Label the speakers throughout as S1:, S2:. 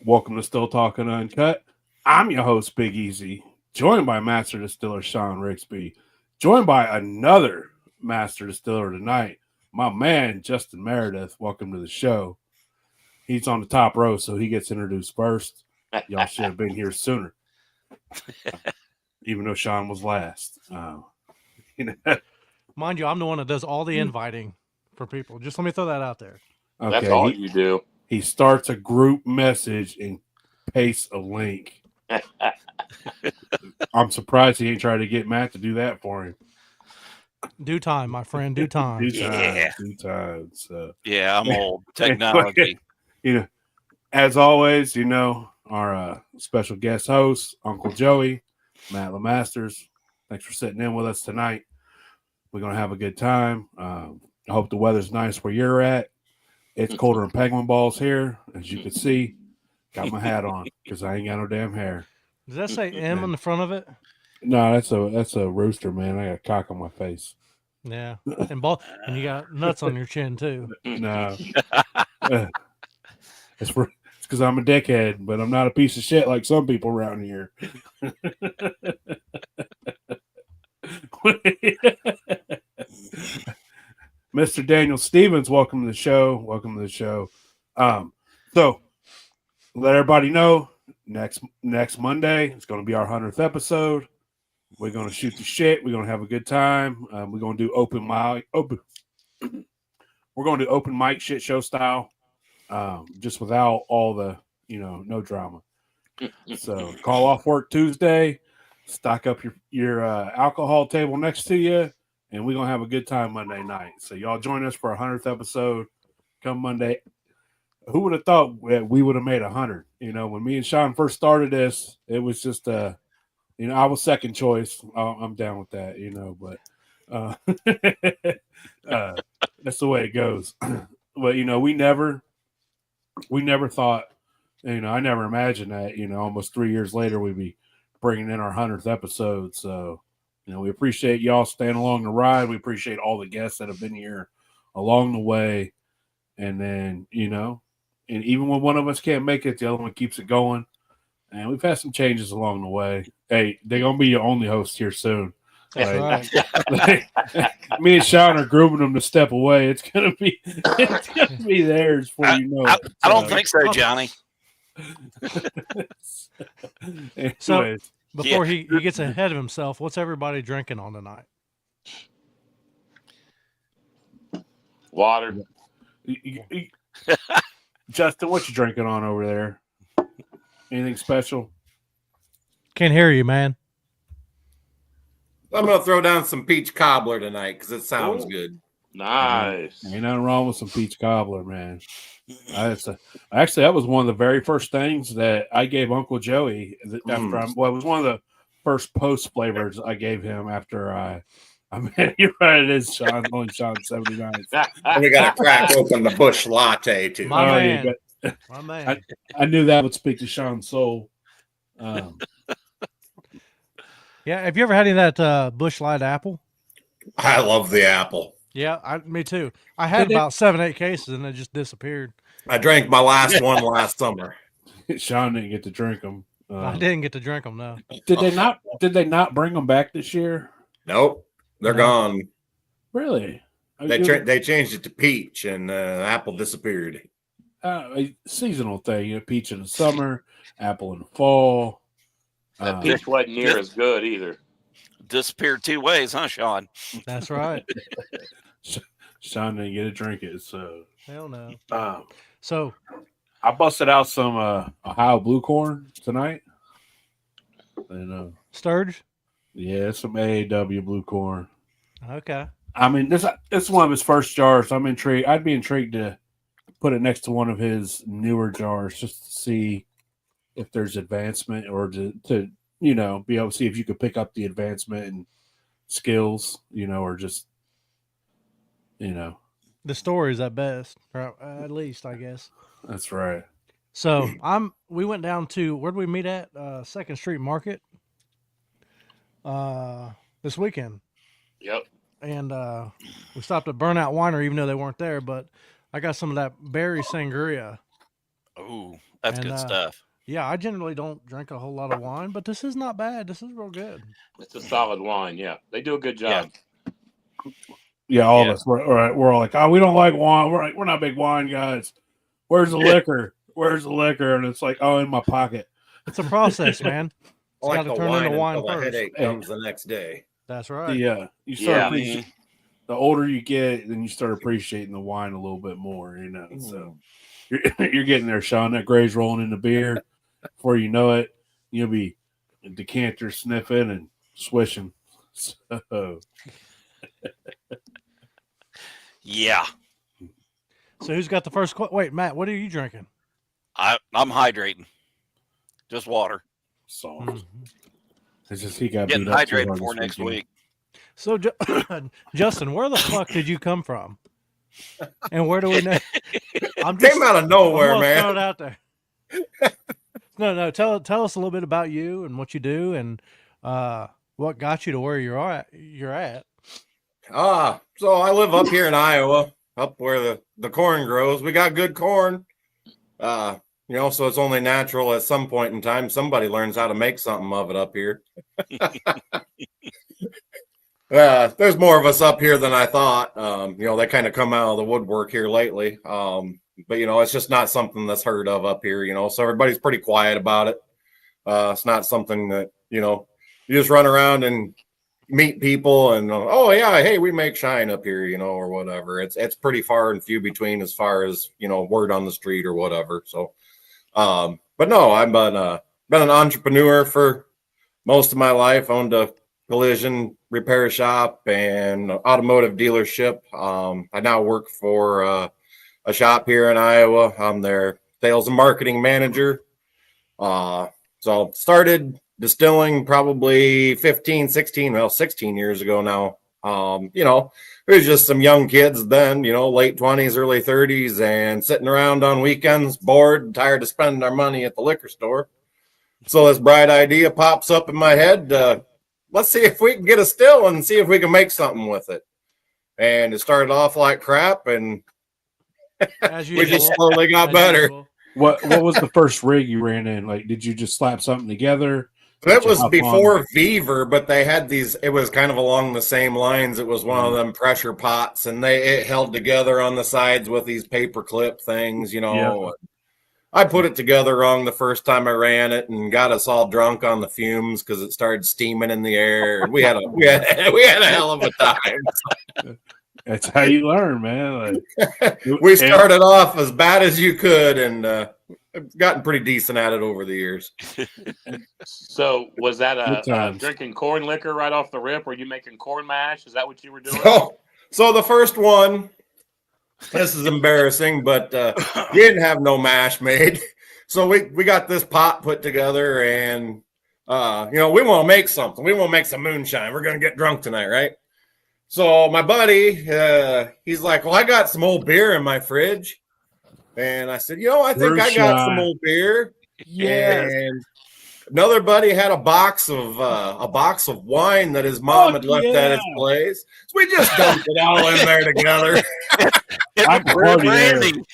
S1: Welcome to Still Talking Uncut. I'm your host, Big Easy, joined by Master Distiller Sean Rigsby, joined by another Master Distiller tonight, my man, Justin Meredith. Welcome to the show. He's on the top row, so he gets introduced first. Y'all should have been here sooner, even though Sean was last.
S2: Mind you, I'm the one that does all the inviting for people. Just let me throw that out there.
S1: Okay,
S3: That's all you do.
S1: He starts a group message and pastes a link. I'm surprised he ain't trying to get Matt to do that for him.
S2: Due time, my friend. Due time.
S1: Due time. So.
S3: Yeah, I'm old. Technology.
S1: As always, our special guest host, Uncle Joey, Matt Lemasters. Thanks for sitting in with us tonight. We're going to have a good time. I hope the weather's nice where you're at. It's colder than penguin balls here, as you can see. Got my hat on because I ain't got no damn hair.
S2: Does that say M on the front of it?
S1: No, that's a rooster, man. I got a cock on my face.
S2: Yeah, and you got nuts on your chin too.
S1: No, it's because I'm a dickhead, but I'm not a piece of shit like some people around here. Mr. Daniel Stevens, welcome to the show. Welcome to the show. So let everybody know next Monday it's going to be our 100th episode. We're going to shoot the shit. We're going to have a good time. We're going to do open mic. We're going to do open mic shit show style, just without all the no drama. So call off work Tuesday, stock up your alcohol table next to you, and we're going to have a good time Monday night. So y'all join us for our 100th episode come Monday. Who would have thought that we would have made 100? When me and Sean first started this, it was just I was second choice. I'm down with that, but that's the way it goes. But we never thought, I never imagined that, almost 3 years later we'd be bringing in our 100th episode. So, we appreciate y'all staying along the ride. We appreciate all the guests that have been here along the way. And then, and even when one of us can't make it, the other one keeps it going. And we've had some changes along the way. Hey, they're going to be your only host here soon.
S2: That's
S1: right. Me and Sean are grooming them to step away. It's gonna be theirs before you know it.
S3: I don't think so, Johnny.
S2: So before he gets ahead of himself, what's everybody drinking on tonight?
S3: Water.
S1: Justin, what you drinking on over there? Anything special?
S2: Can't hear you, man.
S4: I'm going to throw down some peach cobbler tonight because it sounds good.
S3: Nice.
S1: Ain't nothing wrong with some peach cobbler, man. Actually, that was one of the very first things that I gave Uncle Joey after it was one of the first post flavors I gave him after I mean, you're right, it is Sean, only Sean 79.
S4: And we got to crack open the Bush latte, too.
S2: My man. My man.
S1: I knew that would speak to Sean's soul.
S2: Yeah, have you ever had any of that Bush Light apple?
S4: I love the apple.
S2: Yeah, me too. I had about 7-8 cases and it just disappeared.
S4: I drank my last one last summer.
S1: Sean didn't get to drink them.
S2: I didn't get to drink them, no.
S1: Did they not bring them back this year?
S4: Nope, they're gone.
S1: Really?
S4: They changed it to peach, and apple disappeared.
S1: A seasonal thing. Peach in the summer, apple in the fall.
S3: That peach wasn't near as good either. Disappeared 2 ways, huh, Sean?
S2: That's right.
S1: Sean didn't get to drink it, so
S2: hell no.
S1: So I busted out some Ohio blue corn tonight. And
S2: Sturge?
S1: Yeah, some AAW blue corn.
S2: Okay.
S1: I mean, this is one of his first jars. I'm intrigued. I'd be intrigued to put it next to one of his newer jars just to see if there's advancement or to be able to see if you could pick up the advancement and skills, or just,
S2: The stories at best, or at least, I guess.
S1: That's right.
S2: So we went down to, where did we meet at? 2nd Street Market this weekend.
S3: Yep.
S2: And we stopped at Burnout Winery, even though they weren't there, but I got some of that berry sangria.
S3: Ooh, that's good stuff.
S2: Yeah, I generally don't drink a whole lot of wine, but this is not bad. This is real good.
S3: It's a solid wine. Yeah, they do a good job.
S1: Yeah, all of us. We're all like, oh, we don't like wine. We're not big wine guys. Where's the liquor? Where's the liquor? And it's like, oh, in my pocket.
S2: It's a process, man. It's
S4: like
S2: got to turn into wine first.
S4: The headache comes the next day.
S2: That's right.
S1: Yeah, you start appreciating. The older you get, then you start appreciating the wine a little bit more. You know, so you're getting there, Sean. That gray's rolling in the beer. Before you know it, you'll be a decanter sniffing and swishing. So.
S3: Yeah.
S2: So who's got the first? Wait, Matt, what are you drinking?
S3: I'm hydrating. Just water.
S1: Salt. It's just he got
S3: getting hydrated for next week.
S2: So, Justin, where the fuck did you come from? And where do we know?
S4: Came out of nowhere, man.
S2: Throw it out there. No. Tell us a little bit about you and what you do and what got you to where you're at.
S4: So I live up here in Iowa, up where the corn grows. We got good corn. So it's only natural at some point in time somebody learns how to make something of it up here. There's more of us up here than I thought. They kind of come out of the woodwork here lately. But it's just not something that's heard of up here, so everybody's pretty quiet about it. It's not something that, you just run around and meet people and, oh yeah, hey, we make shine up here, or whatever. It's pretty far and few between as far as, word on the street or whatever. So, but no, I've been an entrepreneur for most of my life, owned a collision repair shop and automotive dealership. I now work for a shop here in Iowa. I'm their sales and marketing manager. So started distilling probably 16 years ago now. It was just some young kids then, late 20s, early 30s, and sitting around on weekends, bored, tired of spending our money at the liquor store. So this bright idea pops up in my head. Let's see if we can get a still and see if we can make something with it. And it started off like crap, and we just slowly got better.
S1: What was the first rig you ran in? Like, did you just slap something together?
S4: That was before Beaver, but they had these. It was kind of along the same lines. It was one of them pressure pots, and it held together on the sides with these paper clip things. Yeah. I put it together wrong the first time I ran it, and got us all drunk on the fumes because it started steaming in the air. And we had a hell of a time.
S1: That's how you learn, man.
S4: We started off as bad as you could, and I've gotten pretty decent at it over the years.
S3: So was that a drinking corn liquor right off the rip? Were you making corn mash? Is that what you were doing?
S4: So the first one, this is embarrassing, but we didn't have no mash made. So we got this pot put together, and we want to make something. We want to make some moonshine. We're going to get drunk tonight, right? So my buddy, he's like, well, I got some old beer in my fridge. And I said, I think I got some old beer. Yeah. And another buddy had a box of wine that his mom had left at his place. So we just dumped it all in there together.
S2: Brandy.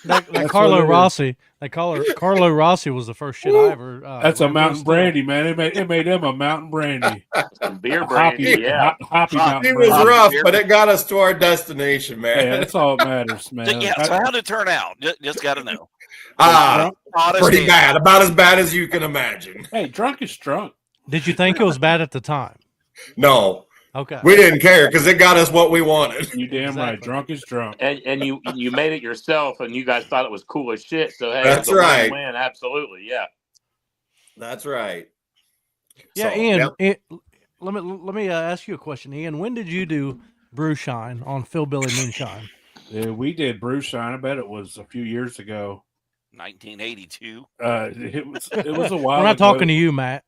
S2: Like Carlo Rossi. Carlo Rossi was the first shit I ever.
S1: That's a mountain brandy, man. It made him a mountain brandy.
S3: Some beer brandy,
S1: hoppy mountain
S4: it was rough, but it got us to our destination, man.
S1: Yeah, that's all that matters, man.
S3: Yeah. So how did it turn out? Just got to know.
S4: Pretty bad. About as bad as you can imagine.
S1: Hey, drunk is drunk.
S2: Did you think it was bad at the time?
S4: No.
S2: Okay.
S4: We didn't care because it got us what we wanted.
S1: You damn right. Drunk is drunk.
S3: And you made it yourself, and you guys thought it was cool as shit. So hey,
S4: that's right.
S3: Win. Absolutely, yeah.
S4: That's right.
S2: Yeah, so, Ian. Yep. Let me ask you a question, Ian. When did you do Brew Shine on Philbilly Moonshine?
S1: Yeah, we did Brew Shine. I bet it was a few years ago.
S3: 1982.
S1: It was a while.
S2: We're not talking to you, Matt.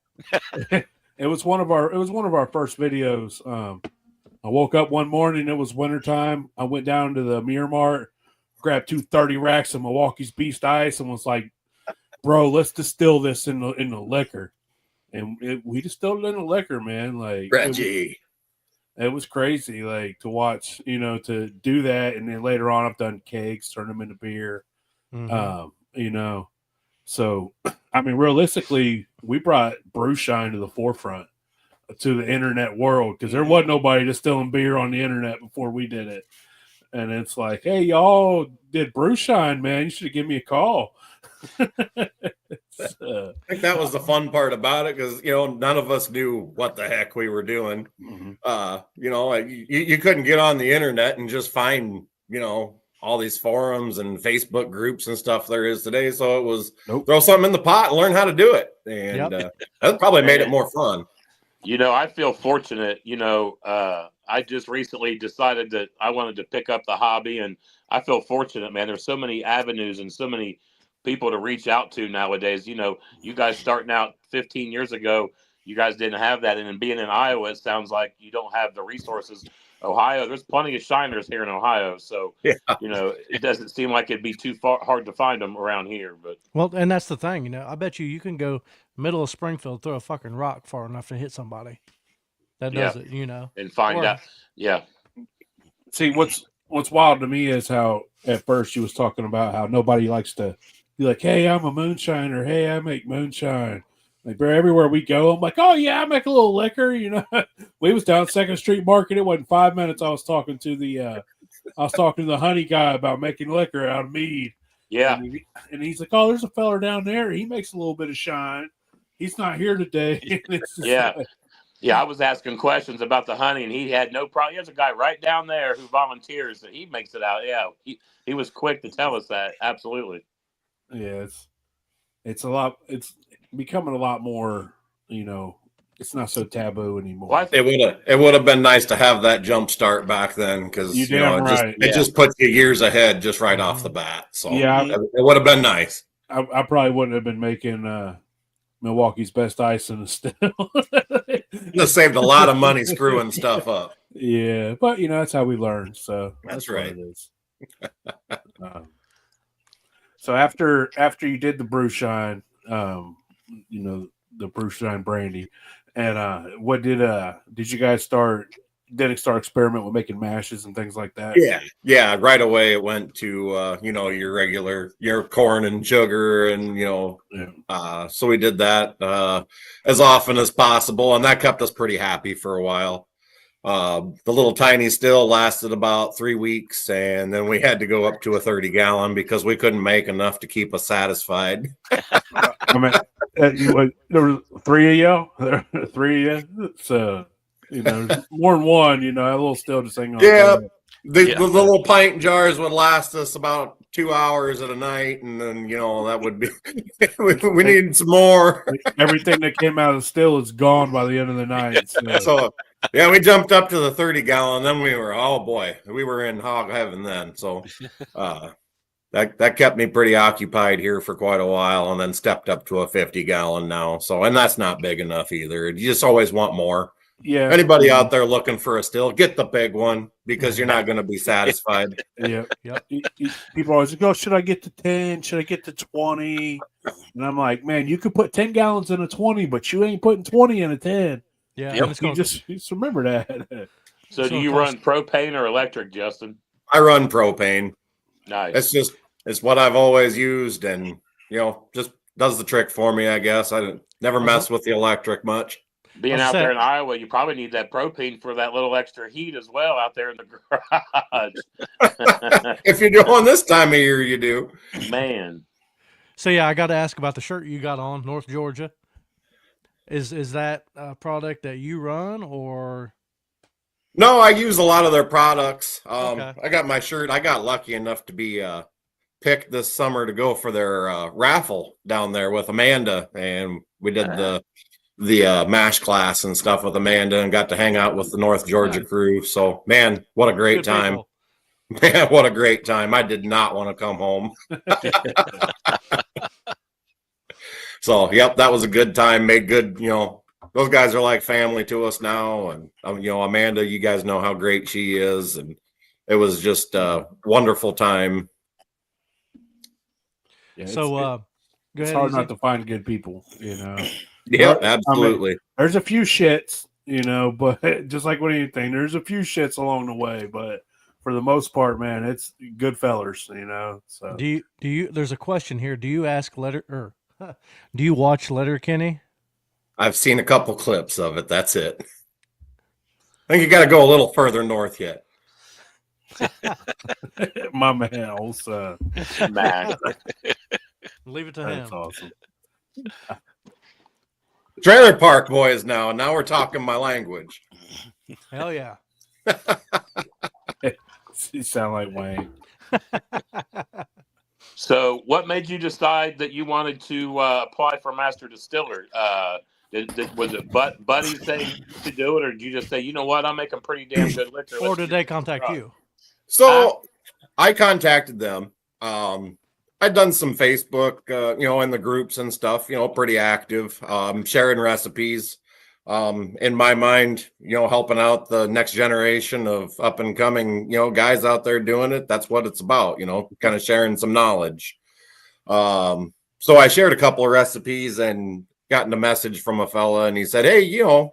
S1: It was one of our first videos. I woke up one morning, it was wintertime. I went down to the Mirror Mart, grabbed 230 racks of Milwaukee's Beast Ice, and was like, bro, let's distill this in the liquor. And we distilled it in the liquor, man. Like
S4: Reggie.
S1: It was crazy, like, to watch, to do that. And then later on I've done kegs, turn them into beer. Mm-hmm. you know. So, I mean, realistically, we brought brew shine to the forefront to the internet world because there wasn't nobody distilling beer on the internet before we did it. And it's like, hey, y'all did brew shine, man. You should give me a call.
S4: I think that was the fun part about it because, none of us knew what the heck we were doing. You couldn't get on the internet and just find, all these forums and Facebook groups and stuff there is today. So it was throw something in the pot and learn how to do it. And that probably made it more fun.
S3: I feel fortunate, I just recently decided that I wanted to pick up the hobby, and I feel fortunate, man. There's so many avenues and so many people to reach out to nowadays. You guys starting out 15 years ago, you guys didn't have that. And being in Iowa, it sounds like you don't have the resources. Ohio, there's plenty of shiners here in Ohio. So, it doesn't seem like it'd be too hard to find them around here. But
S2: well, and that's the thing, I bet you can go middle of Springfield, throw a fucking rock far enough to hit somebody. That does it,
S3: and find out. Yeah.
S1: See, what's wild to me is how at first she was talking about how nobody likes to be like, hey, I'm a moonshiner. Hey, I make moonshine. Like, everywhere we go, I'm like, oh yeah, I make a little liquor. We was down 2nd Street Market. It wasn't 5 minutes. I was talking to the honey guy about making liquor out of mead.
S3: Yeah.
S1: And he's like, oh, there's a feller down there. He makes a little bit of shine. He's not here today.
S3: Yeah, I was asking questions about the honey, and he had no problem. There's a guy right down there who volunteers that he makes it out. Yeah, he was quick to tell us that. Absolutely.
S1: Yeah, it's a lot. It's becoming a lot more. It's not so taboo anymore.
S3: Well,
S4: it would have been nice to have that jump start back then because it just puts you years ahead just right off the bat. So it would have been nice.
S1: I probably wouldn't have been making Milwaukee's best ice in a still.
S4: Just saved a lot of money screwing stuff up.
S1: Yeah, but that's how we learn. So
S4: that's right.
S1: What it is. So after you did the brew shine, the brew shine brandy, and what did you guys start? Did it start experimenting with making mashes and things like that?
S4: Yeah. Right away, it went to your regular corn and sugar, and so we did that as often as possible, and that kept us pretty happy for a while. The little tiny still lasted about 3 weeks, and then we had to go up to a 30-gallon because we couldn't make enough to keep us satisfied.
S1: I mean, there were 3 of y'all, 3 of you, so. More than one, a little still just hang on.
S4: Yeah. The little pint jars would last us about 2 hours at a night, and then that would be we need some more.
S1: Everything that came out of the still is gone by the end of the night.
S4: So we jumped up to the 30-gallon. Then we were in hog heaven then. So that kept me pretty occupied here for quite a while, and then stepped up to a 50-gallon now. So, and that's not big enough either. You just always want more.
S1: Yeah.
S4: Anybody out there looking for a still, get the big one because you're not going to be satisfied.
S1: Yeah. People always go, should I get to 10? Should I get to 20? And I'm like, man, you could put 10 gallons in a 20, but you ain't putting 20 in a 10.
S2: Yeah.
S1: Just remember that.
S3: So do you run propane or electric, Justin?
S4: I run propane.
S3: Nice.
S4: It's what I've always used, and just does the trick for me, I guess. I never mess with the electric much.
S3: Being out there in Iowa, you probably need that propane for that little extra heat as well out there in the garage.
S4: If you're doing this time of year, you do.
S3: Man.
S2: So, I got to ask about the shirt you got on, North Georgia. Is that a product that you run, or?
S4: No, I use a lot of their products.
S2: Okay.
S4: I got my shirt. I got lucky enough to be picked this summer to go for their raffle down there with Amanda, and we did the MASH class and stuff with Amanda, and got to hang out with the North Georgia crew. So, man, what a great time. Man, what a great time. I did not want to come home. So, yep, that was a good time. Made good, those guys are like family to us now. And, Amanda, you guys know how great she is. And it was just a wonderful time.
S1: Yeah,
S2: so,
S1: it's hard not to find good people,
S4: Yeah, absolutely.
S1: I mean, there's a few shits, but just like with anything, there's a few shits along the way. But for the most part, man, it's good fellers, you know. So
S2: Do you? There's a question here. Do you ask do you watch Letterkenny?
S4: I've seen a couple clips of it. That's it. I think you got to go a little further north yet.
S1: my man, also,
S3: Mac.
S2: Leave it to
S1: that's
S2: him.
S1: awesome.
S4: Trailer Park Boys now. Now we're talking my language.
S2: Hell yeah.
S1: You sound like Wayne.
S3: So, what made you decide that you wanted to apply for Master Distiller? Was it Buddy saying to do it, or did you just say, you know what, I'm making pretty damn good liquor?
S2: Or
S3: let's
S2: did
S3: give
S2: they
S3: it a
S2: contact
S3: try?
S2: you?
S4: So I contacted them. I'd done some Facebook, in the groups and stuff, pretty active, sharing recipes. In my mind, helping out the next generation of up and coming, guys out there doing it. That's what it's about, kind of sharing some knowledge. So I shared a couple of recipes and gotten a message from a fella, and he said, hey,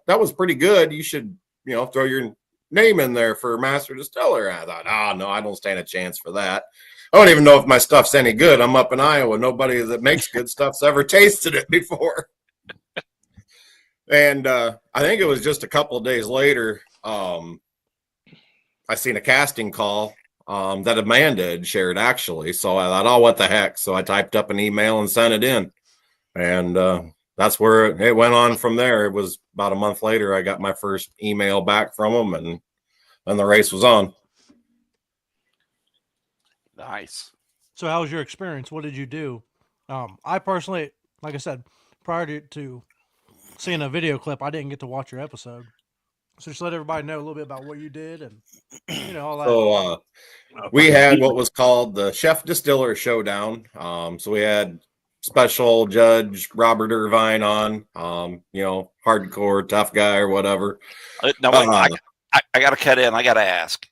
S4: that was pretty good. You should, throw your name in there for Master Distiller. And I thought, oh, no, I don't stand a chance for that. I don't even know if my stuff's any good. I'm up in Iowa. Nobody that makes good stuff's ever tasted it before. And I think it was just a couple of days later, I seen a casting call that Amanda had shared, actually. So I thought, oh, what the heck? So I typed up an email and sent it in. And that's where it went on from there. It was about a month later, I got my first email back from them, and the race was on.
S5: Nice.
S2: So how was your experience? What did you do? I personally, like I said, prior to seeing a video clip, I didn't get to watch your episode. So just let everybody know a little bit about what you did and all that.
S4: So we had what was called the Chef Distiller Showdown. So we had special judge Robert Irvine on, hardcore tough guy or whatever.
S5: No, wait, I got to cut in. I got to ask.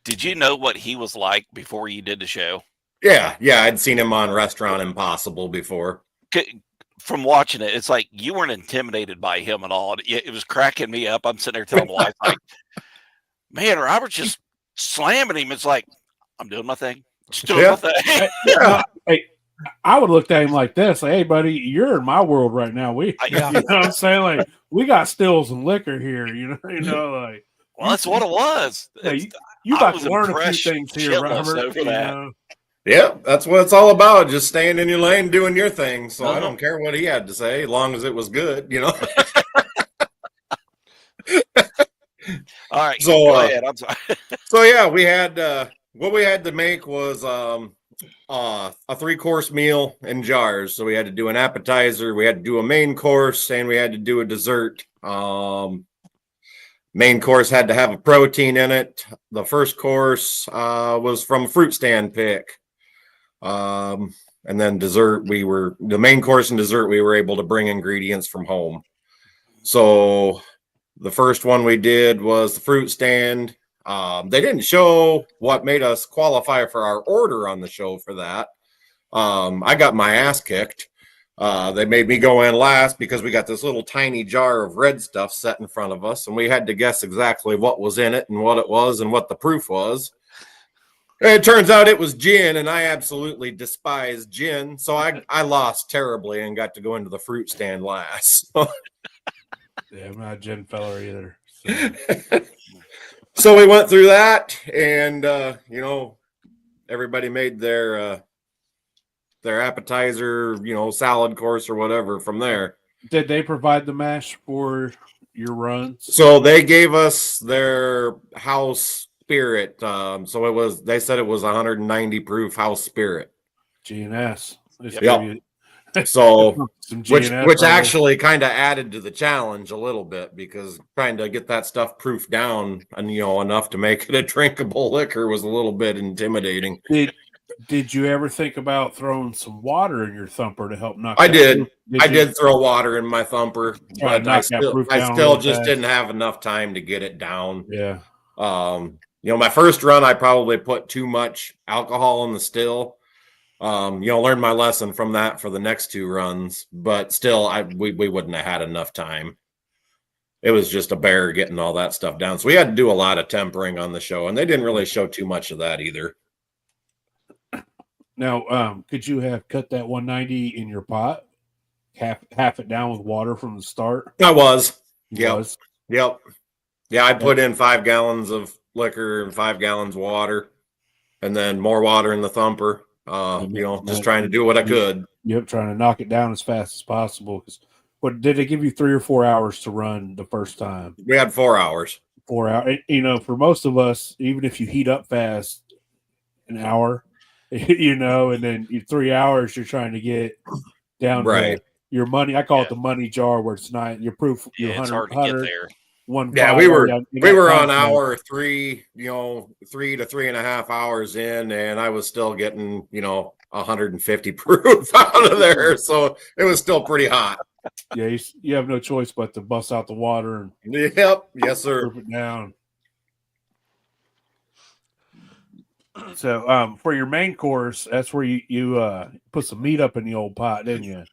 S5: Did you know what he was like before you did the show?
S4: Yeah. I'd seen him on Restaurant Impossible before.
S5: From watching it, it's like you weren't intimidated by him at all. It was cracking me up. I'm sitting there telling the wife, like, man, Robert's just slamming him. It's like, I'm doing my thing. Just doing my thing.
S1: Hey, I would look at him like this, like, hey, buddy, you're in my world right now. You know what I'm saying? Like, we got stills and liquor here, like.
S5: Well, that's what it was.
S1: You got to learn a few things here, Robert.
S4: Yeah, that's what it's all about. Just staying in your lane, doing your thing. So I don't care what he had to say, as long as it was good,
S5: All right.
S4: So
S5: go ahead. I'm sorry.
S4: So yeah, we had what we had to make was a 3-course meal in jars. So we had to do an appetizer, we had to do a main course, and we had to do a dessert. Main course had to have a protein in it. The first course was from a fruit stand pick. And then dessert, the main course and dessert, we were able to bring ingredients from home. So the first one we did was the fruit stand. They didn't show what made us qualify for our order on the show for that. I got my ass kicked. They made me go in last because we got this little tiny jar of red stuff set in front of us, and we had to guess exactly what was in it and what it was and what the proof was. And it turns out it was gin, and I absolutely despise gin, so I lost terribly and got to go into the fruit stand last.
S1: Yeah, I'm not a gin fella either.
S4: So we went through that, and everybody made their appetizer, salad course or whatever from there.
S1: Did they provide the mash for your runs?
S4: So they gave us their house spirit. They said it was 190 proof house spirit.
S1: GNS.
S4: Yep. So which
S1: on
S4: actually kind of added to the challenge a little bit, because trying to get that stuff proofed down and enough to make it a drinkable liquor was a little bit intimidating.
S1: Did you ever think about throwing some water in your thumper to help knock?
S4: I did. I did throw water in my thumper, but I still just didn't have enough time to get it down.
S1: Yeah.
S4: My first run, I probably put too much alcohol in the still. Learned my lesson from that for the next 2 runs, but still, we wouldn't have had enough time. it was just a bear getting all that stuff down. So we had to do a lot of tempering on the show, and they didn't really show too much of that either.
S1: Now, could you have cut that 190 in your pot, half it down with water from the start?
S4: I was.
S1: Was.
S4: Yep. Yeah, I put in 5 gallons of liquor and 5 gallons of water, and then more water in the thumper. Just trying to do what I could.
S1: Yep, trying to knock it down as fast as possible. Because what did they give you 3 or 4 hours to run the first time?
S4: We had 4 hours.
S1: 4 hours. For most of us, even if you heat up fast, an hour, and then 3 hours, you're trying to get down to your money. I call it the money jar, where it's not your proof. Your
S5: it's hard to get there.
S4: We were on hour 3, 3 to 3.5 hours in, and I was still getting 150 proof out of there, so it was still pretty hot.
S1: Yeah, you have no choice but to bust out the water and
S4: yes sir,
S1: proof it down. So for your main course, that's where you put some meat up in the old pot, didn't you?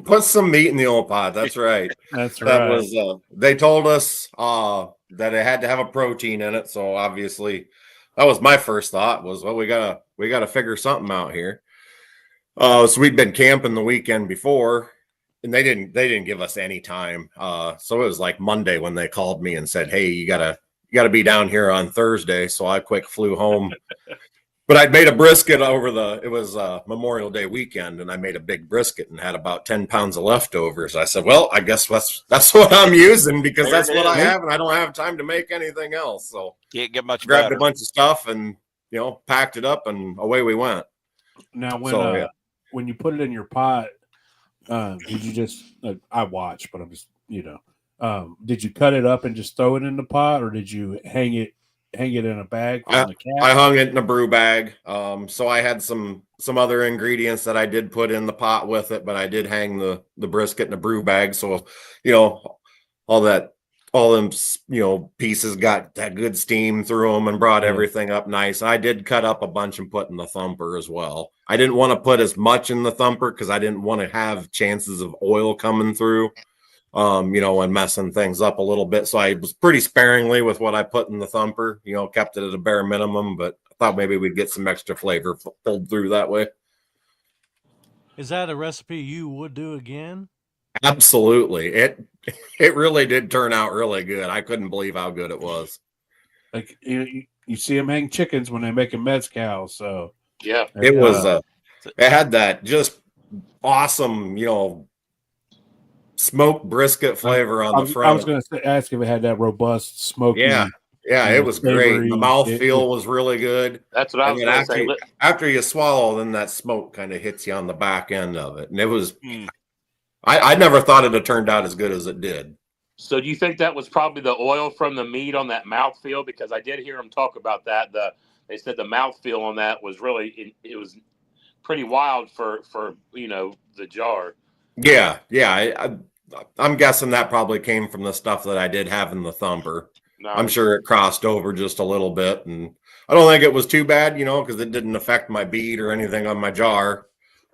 S4: Put some meat in the old pot. That's right.
S1: That
S4: was they told us that it had to have a protein in it. So obviously that was my first thought was, well, we gotta figure something out here. So we'd been camping the weekend before, and they didn't give us any time. So it was like Monday when they called me and said, hey, you gotta be down here on Thursday. So I quick flew home. But I'd made a brisket it was Memorial Day weekend, and I made a big brisket and had about 10 pounds of leftovers. I said, well, I guess that's what I'm using, because that's what I have, and I don't have time to make anything else. So
S5: can't get much
S4: grabbed
S5: better.
S4: a bunch of stuff and, packed it up, and away we went.
S1: Now, when you put it in your pot, did you just, I watch, but I'm just, did you cut it up and just throw it in the pot, or did you hang it in a bag from the cat?
S4: I hung it in a brew bag. So I had some other ingredients that I did put in the pot with it, but I did hang the brisket in a brew bag. So, all them pieces got that good steam through them and brought everything up nice. I did cut up a bunch and put in the thumper as well. I didn't want to put as much in the thumper because I didn't want to have chances of oil coming through. And messing things up a little bit. So I was pretty sparingly with what I put in the thumper, kept it at a bare minimum, but I thought maybe we'd get some extra flavor pulled through that way.
S2: Is that a recipe you would do again?
S4: Absolutely. It really did turn out really good. I couldn't believe how good it was.
S1: Like you see them hang chickens when they make a mezcal. So
S3: yeah,
S4: it was, it had that just awesome, smoked brisket flavor on the front.
S1: I was going to ask if it had that robust smoky.
S4: Yeah, it was great. The mouthfeel was really good.
S3: That's what I was going to say.
S4: After you swallow, then that smoke kind of hits you on the back end of it, and it was. I never thought it had turned out as good as it did.
S3: So do you think that was probably the oil from the meat on that mouthfeel? Because I did hear them talk about that. They said the mouthfeel on that was really it was pretty wild for the jar.
S4: Yeah. I'm guessing that probably came from the stuff that I did have in the thumper.
S3: No.
S4: I'm sure it crossed over just a little bit, and I don't think it was too bad, because it didn't affect my bead or anything on my jar.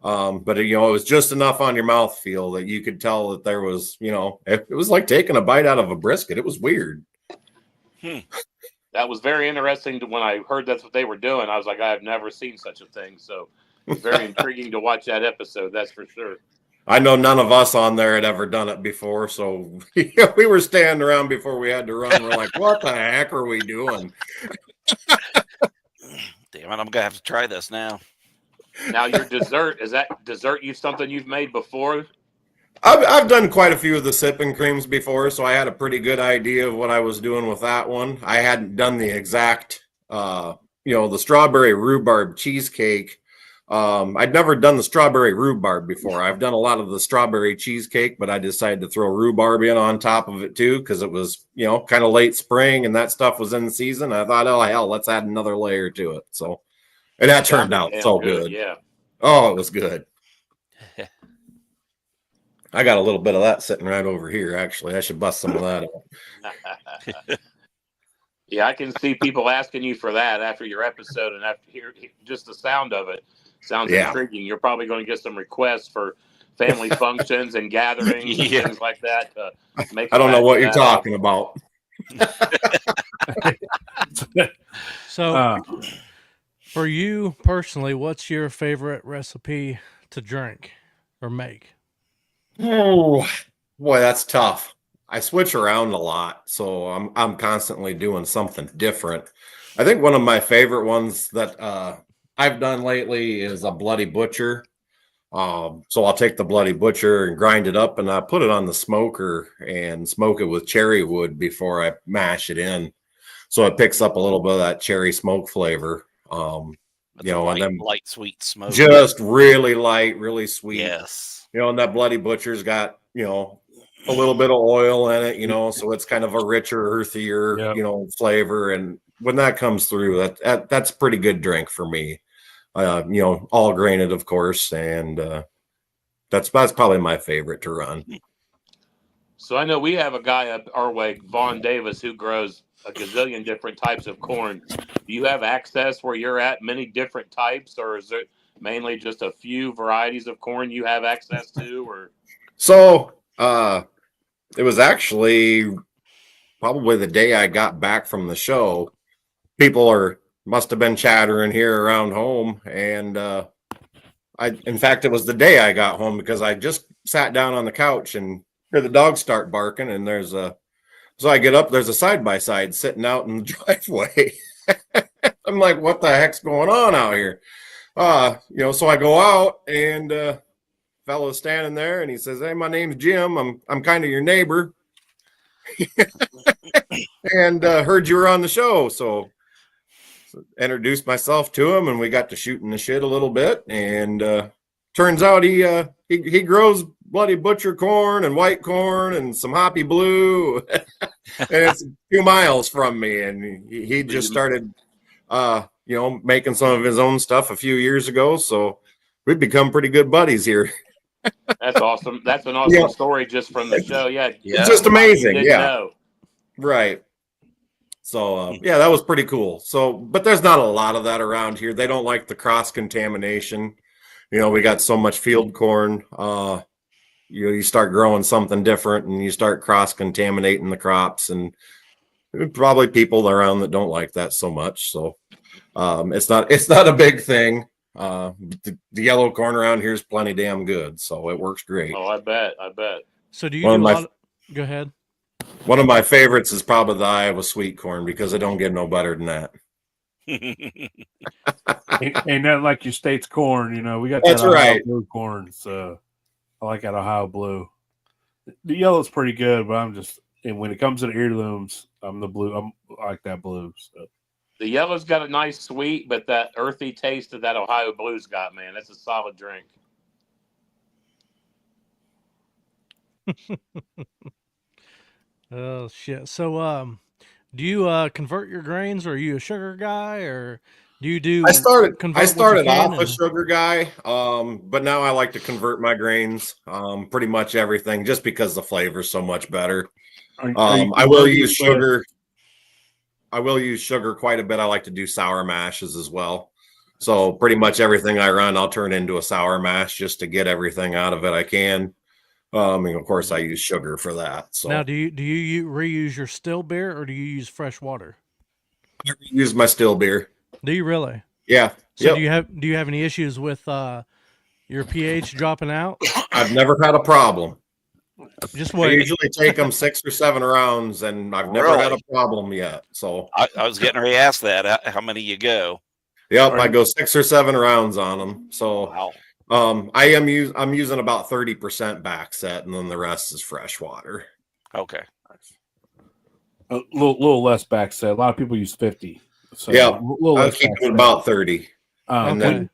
S4: But it was just enough on your mouthfeel that you could tell that there was, it was like taking a bite out of a brisket. It was weird.
S3: That was very interesting when I heard that's what they were doing. I was like, I have never seen such a thing. So it's very intriguing to watch that episode. That's for sure.
S4: I know none of us on there had ever done it before, so we were standing around before we had to run. We're like, what the heck are we doing?
S5: Damn it, I'm gonna have to try this now.
S3: Now your dessert, is that dessert something you've made before?
S4: I've done quite a few of the sipping creams before, so I had a pretty good idea of what I was doing with that one. I hadn't done the exact the strawberry rhubarb cheesecake. I'd never done the strawberry rhubarb before. I've done a lot of the strawberry cheesecake, but I decided to throw rhubarb in on top of it too, because it was, kind of late spring and that stuff was in season. I thought, oh hell, let's add another layer to it. So, and that turned out so good.
S3: Yeah.
S4: Oh, it was good. I got a little bit of that sitting right over here. Actually, I should bust some of that up.
S3: Yeah, I can see people asking you for that after your episode, and after hear just the sound of it sounds intriguing. You're probably going to get some requests for family functions and gatherings and
S5: Yeah.
S3: things like that to make.
S4: I don't know what you're
S3: that up.
S4: talking about.
S2: So, for you personally, what's your favorite recipe to drink or make?
S4: Oh boy, that's tough. I switch around a lot, so I'm constantly doing something different. I think one of my favorite ones that I've done lately is a bloody butcher. So I'll take the bloody butcher and grind it up, and I put it on the smoker and smoke it with cherry wood before I mash it in, so it picks up a little bit of that cherry smoke flavor.
S5: With the light,
S4: and then
S5: light sweet smoke.
S4: just really light, really sweet.
S5: Yes.
S4: And that bloody butcher's got a little bit of oil in it, so it's kind of a richer, earthier,
S1: Yep.
S4: flavor. And when that comes through, that's a pretty good drink for me. All grained, of course, and that's probably my favorite to run.
S3: So I know we have a guy up our way, Vaughn Davis, who grows a gazillion different types of corn. Do you have access where you're at many different types, or is it mainly just a few varieties of corn you have access to? Or
S4: So it was actually probably the day I got back from the show. People must have been chattering here around home, and in fact, it was the day I got home because I just sat down on the couch and hear the dogs start barking, and so I get up, there's a side-by-side sitting out in the driveway. I'm like, what the heck's going on out here? So I go out, and fellow's standing there, and he says, "Hey, my name's Jim. I'm kind of your neighbor." And heard you were on the show, so introduced myself to him, and we got to shooting the shit a little bit. And turns out he grows bloody butcher corn and white corn and some hoppy blue, and it's a few miles from me. And he just started, making some of his own stuff a few years ago. So we've become pretty good buddies here.
S3: that's awesome. That's an awesome story just from the show. Yeah,
S4: It's just amazing. Yeah.
S3: Know.
S4: Right. So, that was pretty cool. So, but there's not a lot of that around here. They don't like the cross contamination. We got so much field corn. You start growing something different and you start cross contaminating the crops, and probably people around that don't like that so much. So, it's not a big thing. The yellow corn around here is plenty damn good. So it works great.
S3: Oh, I bet.
S2: So do you do a lot? Go ahead.
S4: One of my favorites is probably the Iowa sweet corn because it don't get no better than that.
S1: Ain't nothing like your state's corn, We got
S4: That's
S1: that Ohio
S4: right.
S1: blue corn, so I like that Ohio blue. The yellow's pretty good, but and when it comes to the heirlooms, I'm the blue. I like that blue. So.
S3: The yellow's got a nice sweet, but that earthy taste that Ohio blue's got, man, that's a solid drink.
S2: Oh shit! So, do you convert your grains, or are you a sugar guy, or do you do?
S4: I started off a
S2: and...
S4: sugar guy, but now I like to convert my grains, pretty much everything, just because the flavor's so much better. I will use sugar. I will use sugar quite a bit. I like to do sour mashes as well. So pretty much everything I run, I'll turn into a sour mash just to get everything out of it I can. And of course, I use sugar for that. So
S2: now, do you reuse your still beer, or do you use fresh water?
S4: I use my still beer.
S2: Do you really?
S4: Yeah.
S2: So do you have any issues with your pH dropping out?
S4: I've never had a problem.
S2: Just
S4: I
S2: wait.
S4: usually take them 6 or 7 rounds, and I've never had a problem yet. So
S5: I was getting ready to ask that. How many you go?
S4: Yep, I go 6 or 7 rounds on them. So
S5: Wow.
S4: I'm using about 30% back set, and then the rest is fresh water.
S5: Okay.
S1: A little less back set. A lot of people use 50. So
S4: Yeah,
S1: a little
S4: I'm
S1: less
S4: keeping
S1: back
S4: it
S1: set.
S4: about 30.
S1: And
S2: Okay.
S1: then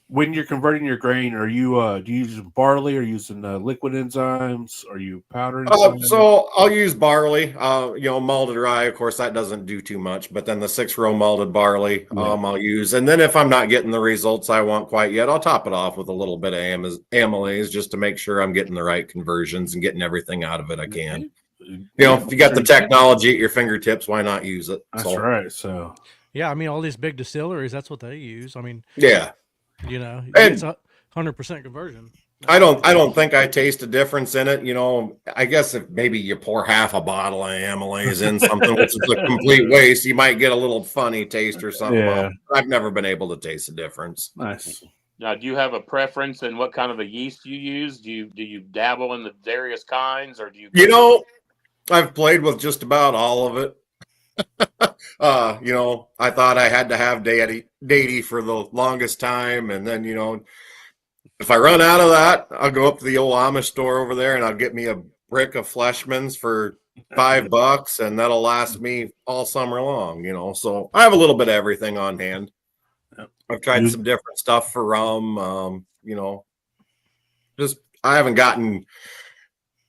S1: when you're converting your grain, are you do you use barley? Are you using liquid enzymes? Are you powdered?
S4: So I'll use barley, malted rye. Of course, that doesn't do too much, but then the 6-row malted barley, I'll use. And then if I'm not getting the results I want quite yet, I'll top it off with a little bit of amylase just to make sure I'm getting the right conversions and getting everything out of it I can. If you got the technology at your fingertips, why not use it?
S1: That's right. So
S2: yeah, I mean, all these big distilleries, that's what they use. I mean,
S4: yeah.
S2: it's 100% conversion.
S4: I don't think I taste a difference in it. You know, I guess if maybe you pour half a bottle of amylase in something, which is a complete waste, you might get a little funny taste or something.
S1: Yeah.
S4: I've never been able to taste a difference.
S1: Nice.
S3: Now, do you have a preference in what kind of a yeast you use? Do you dabble in the various kinds, or do you?
S4: You know, I've played with just about all of it. You know, I thought I had to have Datey for the longest time, and then you know, if I run out of that, I'll go up to the old Amish store over there and I'll get me a brick of Fleshman's for $5, and that'll last me all summer long. You know, so I have a little bit of everything on hand. I've tried some different stuff for rum. You know, just I haven't gotten.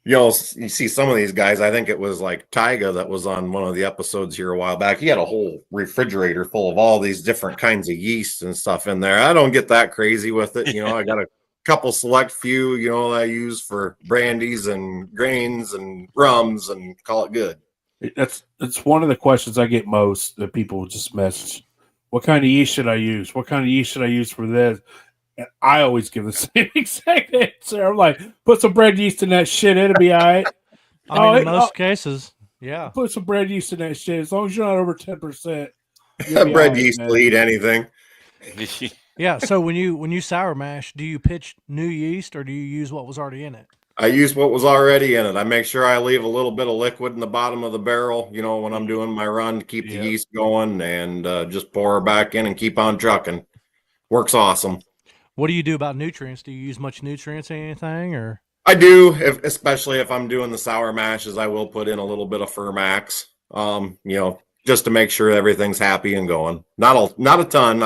S4: You know, you see some of these guys. I think it was like Tyga that was on one of the episodes here a while back. He had a whole refrigerator full of all these different kinds of yeast and stuff in there. I don't get that crazy with it. You know, I got a couple select few, you know, I use for brandies and grains and rums and call it good.
S1: It's one of the questions I get most that people just message. What kind of yeast should I use? What kind of yeast should I use for this? And I always give the same exact answer. I'm like, put some bread yeast in that shit. It'll be all right.
S2: I mean, in most cases, yeah.
S1: Put some bread yeast in that shit. As long as you're not over 10%.
S4: Bread yeast will eat anything.
S2: Yeah. So when you sour mash, do you pitch new yeast or do you use what was already in it?
S4: I use what was already in it. I make sure I leave a little bit of liquid in the bottom of the barrel, you know, when I'm doing my run to keep the yeast going, and just pour her back in and keep on trucking. Works awesome.
S2: What do you do about nutrients? Do you use much nutrients in anything, or?
S4: I do, especially if I'm doing the sour mashes. I will put in a little bit of Fermax, you know, just to make sure everything's happy and going. Not a ton.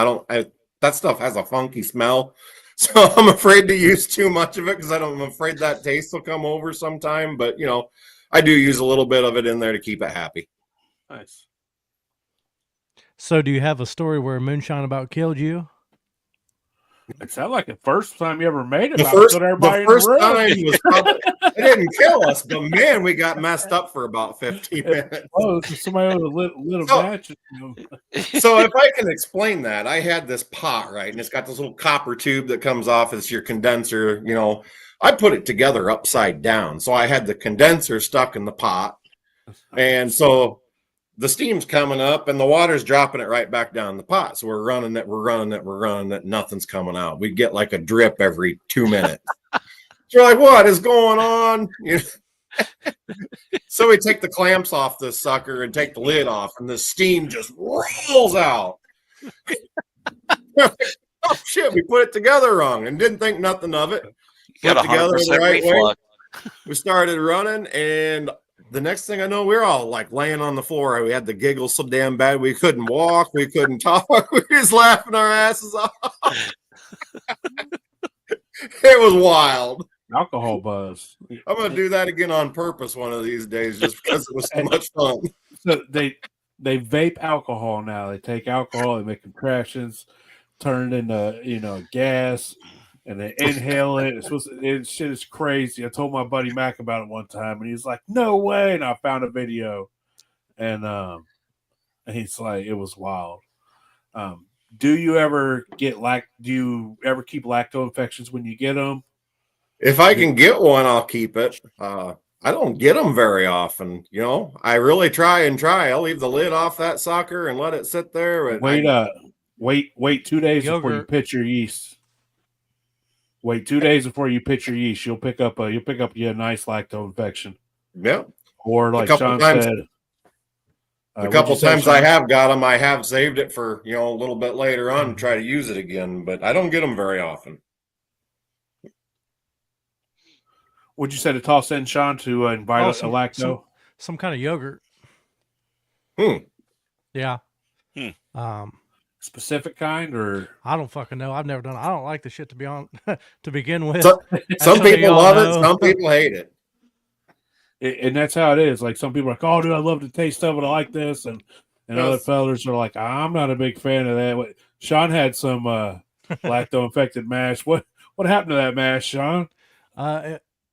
S4: That stuff has a funky smell, so I'm afraid to use too much of it because I'm afraid that taste will come over sometime. But you know, I do use a little bit of it in there to keep it happy.
S1: Nice.
S2: So, do you have a story where moonshine about killed you?
S1: It sounded like the first time you ever made it.
S4: The first time was probably, it didn't kill us, but man, we got messed up for about 15 minutes.
S1: Oh, so somebody with a little batch.
S4: So if I can explain that, I had this pot, right? And it's got this little copper tube that comes off as your condenser. You know, I put it together upside down. So I had the condenser stuck in the pot. And so the steam's coming up and the water's dropping it right back down the pot. So we're running it. Nothing's coming out. We get like a drip every 2 minutes. So you're like, what is going on? You know? So we take the clamps off this sucker and take the lid off, and the steam just rolls out. Oh shit, we put it together wrong and didn't think nothing of it. Put it together the right way. We started running, and the next thing I know, we were all like laying on the floor. We had the giggles so damn bad we couldn't walk, we couldn't talk. We were just laughing our asses off. It was wild.
S1: Alcohol buzz.
S4: I'm gonna do that again on purpose one of these days, just because it was so much fun.
S1: So they vape alcohol now. They take alcohol, they make contractions, turn it into gas, and they inhale it. Shit is crazy. I told my buddy Mac about it one time, and he's like, "No way!" And I found a video, and he's like, "It was wild." Do you ever keep lacto infections when you get them?
S4: If I can get one, I'll keep it. I don't get them very often. You know, I really try. I'll leave the lid off that sucker and let it sit there.
S1: Wait 2 days before you
S2: Yogurt.
S1: pitch your yeast. Wait 2 days before you pitch your yeast. You'll pick up a nice lacto infection.
S4: Yep.
S1: Or like Sean said,
S4: a couple times I have got them. I have saved it for a little bit later on to try to use it again, but I don't get them very often.
S1: Would you say to toss in, Sean, to invite a lacto?
S2: Some kind of yogurt. Yeah.
S1: Specific kind, or
S2: I don't fucking know. I've never done it. I don't like the shit to begin with.
S4: Some people love it. Some people hate it.
S1: And that's how it is. Like some people are like, "Oh, dude, I love the taste of it. I like this," and other fellas are like, "I'm not a big fan of that." Sean had some lacto infected mash. What happened to that mash, Sean?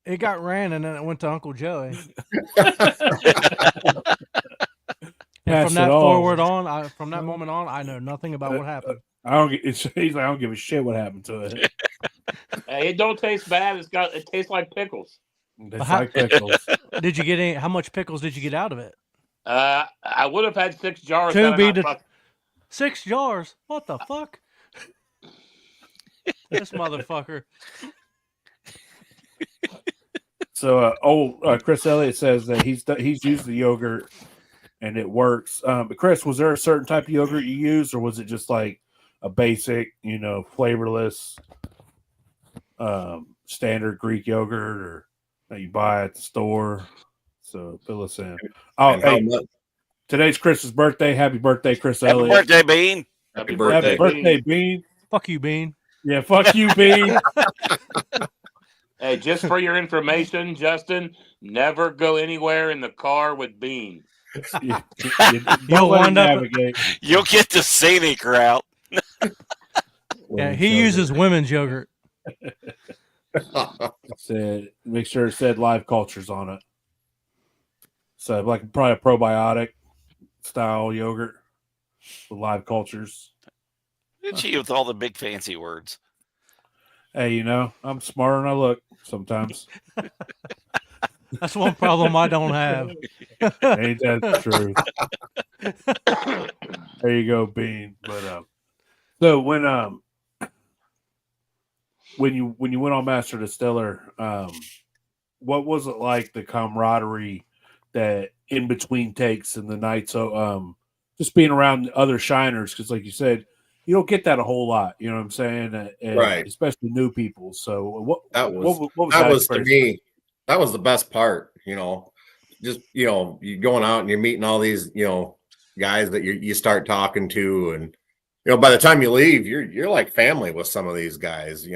S2: It got ran and then it went to Uncle Joey. And from that moment on, I know nothing about what happened.
S1: He's like, I don't give a shit what happened to it.
S3: Hey, it don't taste bad. It tastes like pickles.
S1: It's like pickles.
S2: Did you get any? How much pickles did you get out of it?
S3: I would have had 6 jars.
S2: To
S3: had I
S2: be
S3: not
S2: de-
S3: fucked-
S2: 6 jars. What the fuck? This motherfucker.
S1: So, Chris Elliott says that he's used the yogurt and it works. But Chris, was there a certain type of yogurt you used, or was it just like a basic, flavorless, standard Greek yogurt, or that you buy at the store? So fill us in. Oh,
S4: And how
S1: hey,
S4: much-
S1: today's Chris's birthday. Happy birthday, Chris
S5: Happy
S1: Elliott.
S5: birthday, Bean.
S3: Happy
S4: birthday.
S1: Happy birthday, Bean.
S2: Fuck you, Bean.
S1: Yeah, fuck you, Bean.
S3: Hey, just for your information, Justin, never go anywhere in the car with Bean.
S1: You'll
S2: wind up-
S1: navigate.
S5: You'll get the scenic route.
S2: Yeah, he uses women's yogurt.
S1: Said, make sure it said live cultures on it. So like probably a probiotic style yogurt with live cultures.
S5: Didn't you with all the big fancy words?
S1: Hey, I'm smarter than I look sometimes.
S2: That's one problem I don't have.
S1: Ain't that the truth? There you go, Bean. But so when you went on Master Distiller, what was it like, the camaraderie that in between takes and the nights? So just being around other shiners, because like you said, you don't get that a whole lot. You know what I'm saying? And
S4: Right.
S1: especially new people. So what
S4: That was
S1: what
S4: that was to
S1: experience
S4: me, that was the best part, just you going out and you're meeting all these guys that you start talking to, and by the time you leave, you're like family with some of these guys.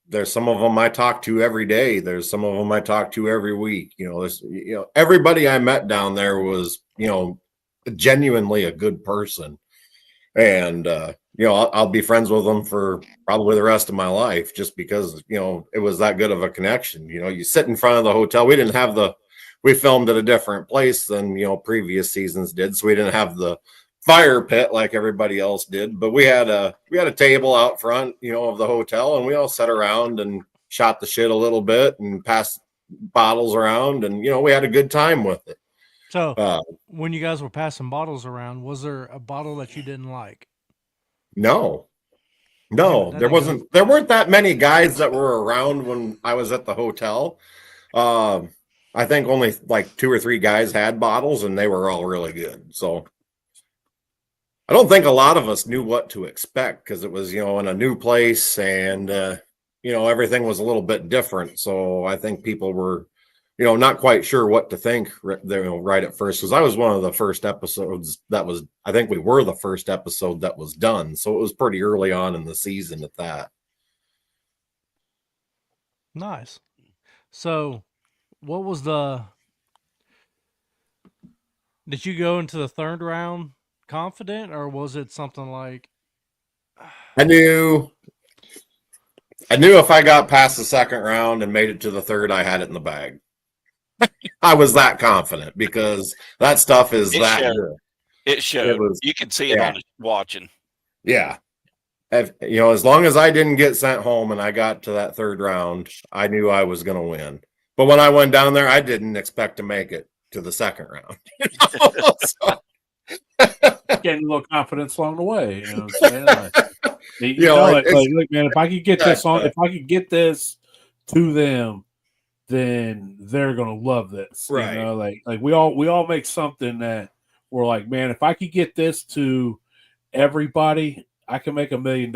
S4: There's some of them I talk to every day, there's some of them I talk to every week. There's everybody I met down there was genuinely a good person, and I'll be friends with them for probably the rest of my life, just because it was that good of a connection. You sit in front of the hotel. We filmed at a different place than previous seasons did, so we didn't have the fire pit like everybody else did. But we had a table out front of the hotel, and we all sat around and shot the shit a little bit and passed bottles around, and we had a good time with it.
S2: So when you guys were passing bottles around, was there a bottle that you didn't like?
S4: No,
S2: That
S4: there
S2: ain't
S4: wasn't. There weren't that many guys that were around when I was at the hotel. I think only like 2 or 3 guys had bottles, and they were all really good. So I don't think a lot of us knew what to expect, because it was in a new place, and everything was a little bit different. So I think people were not quite sure what to think right at first, because I was one of the first episodes I think we were the first episode that was done. So it was pretty early on in the season at that.
S2: Nice. So what was did you go into the third round confident, or was it something like,
S4: I knew if I got past the second round and made it to the third, I had it in the bag. I was that confident, because that stuff is that good.
S5: It showed. You could see it on watching.
S4: Yeah. As long as I didn't get sent home and I got to that third round, I knew I was going to win. But when I went down there, I didn't expect to make it to the second round.
S1: getting a little confidence along the way? You know what I'm saying? Look, man, if I could get this to them, then they're gonna love this.
S4: Right.
S1: Like we all make something that we're like, man, if I could get this to everybody, I can make $1 million.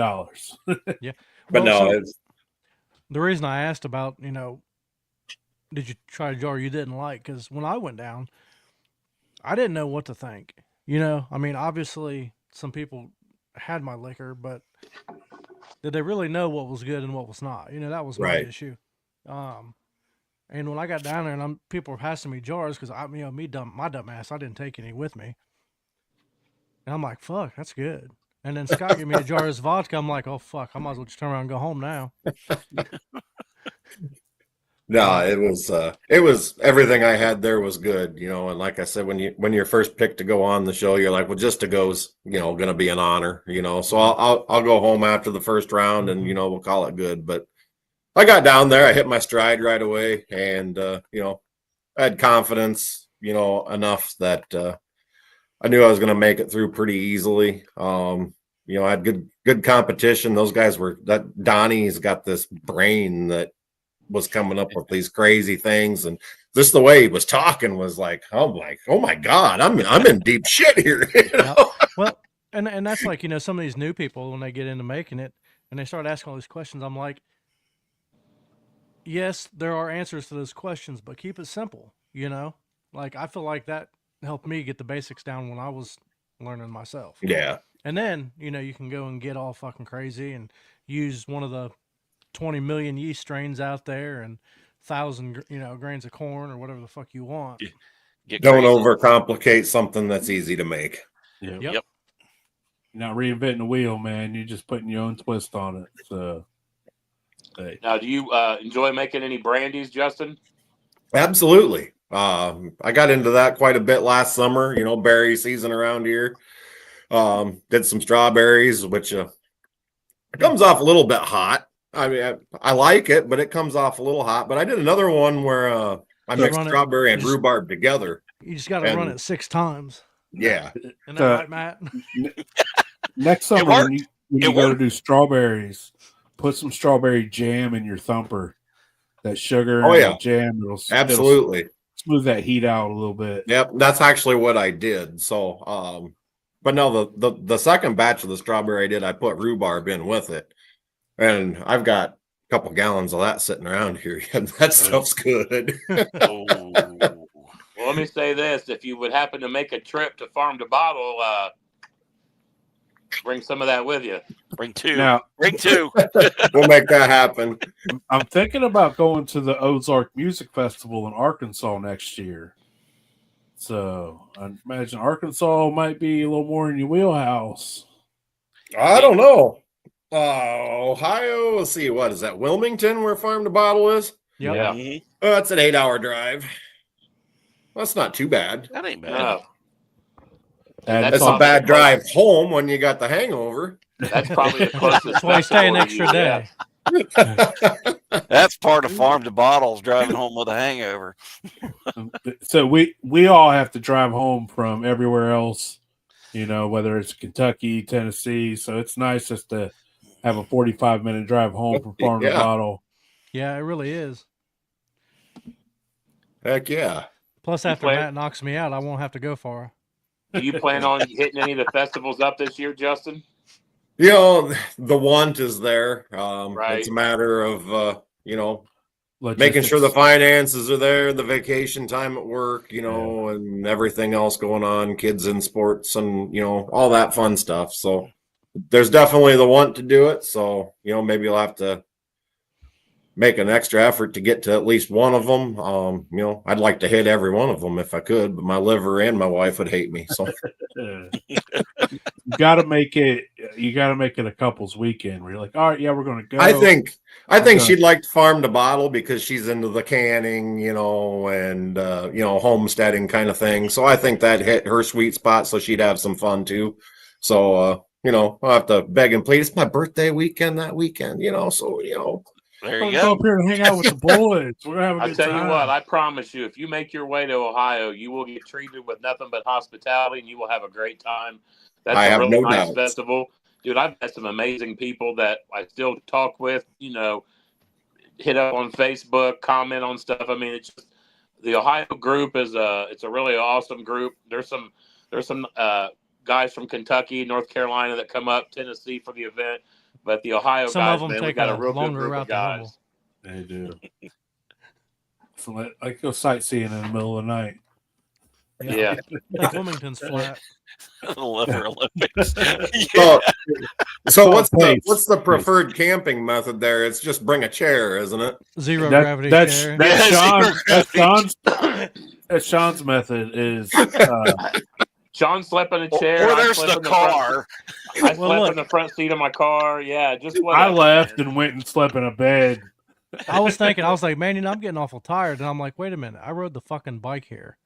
S2: Yeah.
S4: But no,
S2: so the reason I asked about, did you try a jar you didn't like? Because when I went down, I didn't know what to think. I mean, obviously some people had my liquor, but did they really know what was good and what was not? That was my issue. And when I got down there and people were passing me jars, because my dumb ass, I didn't take any with me. And I'm like, fuck, that's good. And then Scott gave me a jar of his vodka. I'm like, oh fuck, I might as well just turn around and go home now.
S4: No, it was everything I had there was good, and like I said, when you're first picked to go on the show, you're like, well, just to go's, going to be an honor, so I'll go home after the first round and, we'll call it good. But I got down there. I hit my stride right away, and I had confidence, enough that I knew I was going to make it through pretty easily. I had good competition. Those guys that Donnie's got this brain that was coming up with these crazy things, and just the way he was talking was like, I'm like, oh my God, I'm in deep shit here.
S2: Yep. Well, and that's like, some of these new people, when they get into making it and they start asking all these questions, I'm like, yes, there are answers to those questions, but keep it simple, Like, I feel like that helped me get the basics down when I was learning myself.
S4: Yeah.
S2: And then, you can go and get all fucking crazy and use one of the 20 million yeast strains out there and 1,000, grains of corn or whatever the fuck you want.
S4: Don't overcomplicate something that's easy to make.
S2: Yep.
S1: You're not reinventing the wheel, man. You're just putting your own twist on it. So, hey.
S3: Now, do you enjoy making any brandies, Justin?
S4: Absolutely. I got into that quite a bit last summer, berry season around here. Did some strawberries, which it comes off a little bit hot. I mean, I like it, but it comes off a little hot. But I did another one where I mixed strawberry and rhubarb together.
S2: You just got to run it 6 times.
S4: Yeah.
S2: Isn't that right, Matt?
S1: Next summer, when you go to do strawberries, put some strawberry jam in your thumper. That sugar and jam,
S4: absolutely
S1: it'll smooth that heat out a little bit.
S4: Yep, that's actually what I did. So, but no, the second batch of the strawberry I did, I put rhubarb in with it, and I've got a couple gallons of that sitting around here. That stuff's good.
S3: Well, let me say this: if you would happen to make a trip to Farm to Bottle, bring some of that with you.
S5: Bring 2.
S1: Now,
S5: Bring 2.
S4: We'll make that happen.
S1: I'm thinking about going to the Ozark Music Festival in Arkansas next year. So I imagine Arkansas might be a little more in your wheelhouse.
S4: I don't know. Ohio, let's see, what is that? Wilmington, where Farm to Bottle is?
S2: Yep.
S3: Yeah.
S5: Mhm.
S4: Oh, that's an 8-hour drive. That's not too bad.
S5: That ain't bad.
S3: No,
S4: That's
S1: probably
S4: a bad drive home when you got the hangover.
S3: that's probably the closest.
S2: That's why you stay an
S3: festival to
S2: extra
S3: you,
S2: day.
S3: yeah.
S5: That's part of Farm to Bottles, driving home with a hangover.
S1: So we all have to drive home from everywhere else, whether it's Kentucky, Tennessee. So it's nice just to have a 45-minute drive home from Farm to Bottle.
S2: Yeah, it really is.
S4: Heck yeah.
S2: Plus, after Matt knocks me out, I won't have to go far.
S3: Do you plan on hitting any of the festivals up this year, Justin?
S4: The want is there.
S3: Right.
S4: It's a matter of,
S1: Logistics.
S4: making sure the finances are there, the vacation time at work, and everything else going on, kids in sports and, all that fun stuff. So there's definitely the want to do it. So, maybe you'll have to make an extra effort to get to at least one of them. I'd like to hit every one of them if I could, but my liver and my wife would hate me. So
S1: you got to make it a couple's weekend where you're like, all right, yeah, we're going to go.
S4: I think she'd like to Farm to Bottle because she's into the canning, and homesteading kind of thing. So I think that hit her sweet spot. So she'd have some fun too. So, I'll have to beg and plead. It's my birthday weekend that weekend, so,
S5: There you
S1: Go
S5: go.
S1: up here and hang out with the boys. We're gonna have a
S3: I'll
S1: good
S3: tell
S1: time.
S3: you what, I promise you, if you make your way to Ohio, you will get treated with nothing but hospitality and you will have a great time. That's
S4: I
S3: a
S4: have
S3: really
S4: no
S3: nice
S4: doubts.
S3: festival. Dude, I've met some amazing people that I still talk with, hit up on Facebook, comment on stuff. I mean, it's just the Ohio group it's a really awesome group. There's some guys from Kentucky, North Carolina that come up, Tennessee for the event. But the Ohio
S2: Some
S3: guys,
S2: of them
S3: man, we
S2: take
S3: got
S2: a
S3: a real good
S2: longer
S3: group
S2: route
S3: of
S2: than Humble.
S3: guys.
S1: They do. So like go sightseeing in the middle of the night.
S3: Yeah.
S2: Like Wilmington's flat.
S5: The liver Olympics.
S4: So what's
S1: pace.
S4: the preferred camping method there? It's just bring a chair, isn't it?
S2: Zero
S1: That-
S2: gravity
S1: that's-
S2: chair.
S1: That's Sean's method is
S3: Sean slept in a chair.
S5: Or
S3: I
S5: there's
S3: slept
S5: the
S3: in the front-
S5: car.
S3: I slept
S2: Well, look.
S3: in the front seat of my car. Yeah, just
S1: I
S3: whatever.
S1: left
S3: man.
S1: and went and slept in a bed.
S2: I was like, man, I'm getting awful tired. And I'm like, wait a minute. I rode the fucking bike here.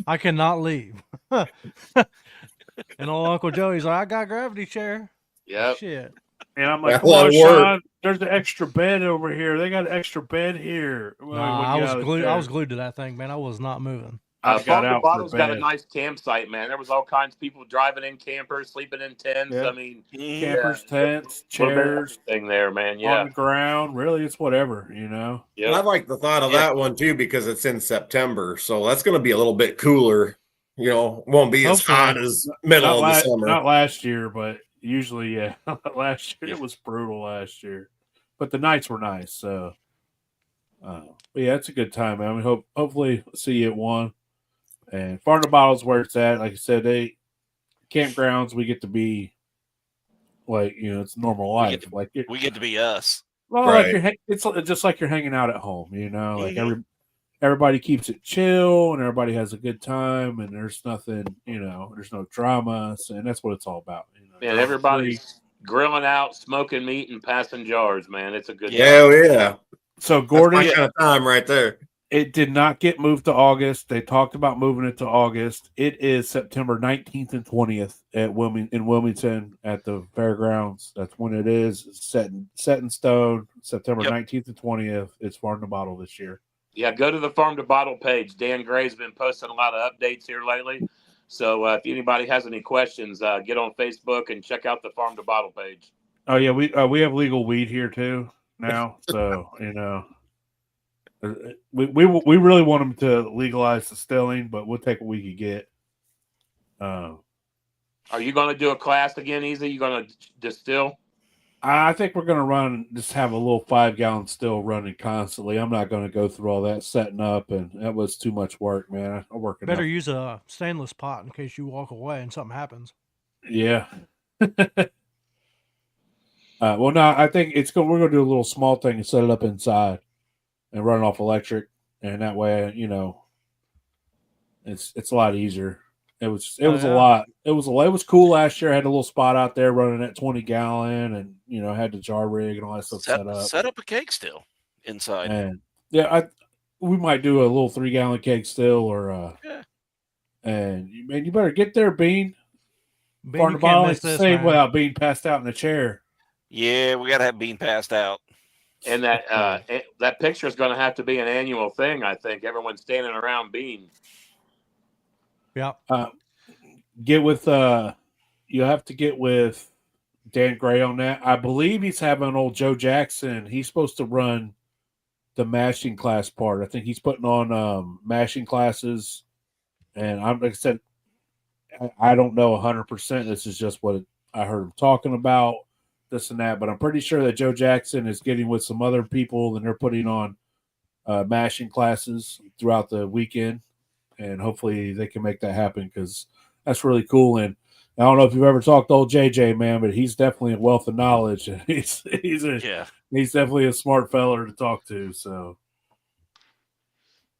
S2: I cannot leave. And old Uncle Joey's like, I got a gravity chair.
S3: Yep.
S2: Shit.
S1: And I'm like,
S4: That's
S1: come
S4: a lot
S1: on,
S4: of work.
S1: Sean. There's an extra bed over here. They got an extra bed here.
S2: Nah, I was glued to that thing, man. I was not moving.
S1: I got
S3: Farm to
S1: out for
S3: Bottle's got a
S1: bed.
S3: nice campsite, man. There was all kinds of people driving in campers, sleeping in tents.
S1: Yeah.
S3: I mean,
S1: Campers,
S3: yeah,
S1: tents,
S3: a little bit of
S1: chairs
S3: everything there, man.
S1: on
S3: Yeah,
S1: the ground. Really, it's whatever, you know.
S4: And I
S3: yeah.
S4: like the thought of
S3: Yeah.
S4: that one too because it's in September, so that's going to be a little bit cooler. You know, won't be as
S2: Hopefully.
S4: hot as middle of the summer.
S1: Not last year, but usually, yeah. Last year it was brutal. Last year, but the nights were nice. So, but yeah, it's a good time, man. We hopefully see you at one. And Farm to Bottle's where it's at. Like I said, campgrounds we get to be like, you know, it's normal life.
S5: We get to be us.
S1: Well,
S4: Right.
S1: like it's just like you're hanging out at home, you know. Like
S5: Mhm.
S1: everybody keeps it chill and everybody has a good time, and there's nothing, you know, there's no drama, and that's what it's all about. You know,
S3: Man, everybody's grilling out, smoking meat, and passing jars, man. It's a good time.
S4: Hell yeah.
S1: So
S4: That's
S1: Gordon,
S4: my kind of time right there.
S1: it did not get moved to August. They talked about moving it to August. It is September 19th and 20th in Wilmington at the fairgrounds. That's when it is. It's set in stone. September
S5: Yep.
S1: 19th and 20th. It's Farm to Bottle this year.
S3: Yeah, go to the Farm to Bottle page. Dan Gray's been posting a lot of updates here lately. So if anybody has any questions, get on Facebook and check out the Farm to Bottle page.
S1: Oh yeah, we have legal weed here too now. So you know, we really want them to legalize distilling, but we'll take what we could get.
S3: Are you going to do a class again, Easy? You going to distill?
S1: I think we're going to just have a little 5-gallon still running constantly. I'm not going to go through all that setting up, and that was too much work, man. I'm working.
S2: Better use a stainless pot in case you walk away and something happens.
S1: Yeah. Well, no, I think we're going to do a little small thing and set it up inside and run it off electric, and that way, you know, it's a lot easier. It was a lot. It was cool last year. I had a little spot out there running at 20-gallon, and you know, had the jar rig and all that stuff set up.
S5: Set up a keg still inside.
S1: And yeah, we might do a little 3-gallon keg still, or
S5: Yeah.
S1: And man, you better get there, Bean.
S2: Bean,
S1: Farm
S2: you
S1: to
S2: can't
S1: Bottle
S2: miss
S1: ain't
S2: this,
S1: safe
S2: man.
S1: without being passed out in a chair.
S5: Yeah, we got to have Bean passed out.
S3: And that picture is going to have to be an annual thing, I think. Everyone's standing around Bean.
S2: Yeah.
S1: You have to get with Dan Gray on that. I believe he's having old Joe Jackson. He's supposed to run the mashing class part. I think he's putting on mashing classes. And like I said, I don't know 100%. This is just what I heard him talking about, this and that. But I'm pretty sure that Joe Jackson is getting with some other people, and they're putting on mashing classes throughout the weekend. And hopefully they can make that happen, because that's really cool. And I don't know if you've ever talked to old JJ, man, but he's definitely a wealth of knowledge. He's definitely a smart feller to talk to. So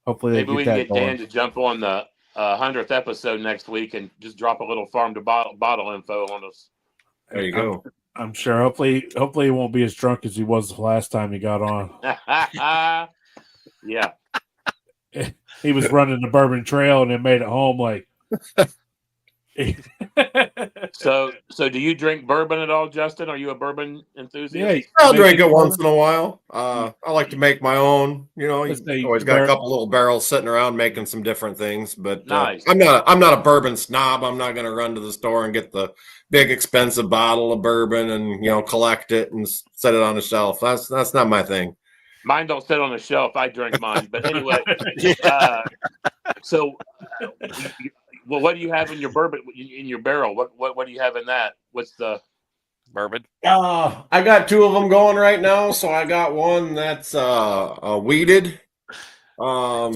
S1: hopefully
S3: Maybe we can get
S1: going.
S3: Dan to jump on the 100th episode next week and just drop a little Farm to Bottle info on us.
S4: There you go.
S1: I'm sure. Hopefully he won't be as drunk as he was the last time he got on.
S3: Yeah.
S1: He was running the Bourbon Trail and then made it home like.
S3: So do you drink bourbon at all, Justin? Are you a bourbon enthusiast?
S1: Yeah,
S4: I'll drink it once in a while. I like to make my own. You know, you always got a couple little barrels sitting around making some different things. But
S3: Nice.
S4: I'm not a bourbon snob. I'm not going to run to the store and get the big expensive bottle of bourbon and collect it and set it on the shelf. That's not my thing.
S3: Mine don't sit on the shelf. I drink mine. But anyway, well, what do you have in your bourbon in your barrel? What do you have in that? What's the
S5: bourbon?
S4: I got 2 of them going right now. So I got one that's a weeded, a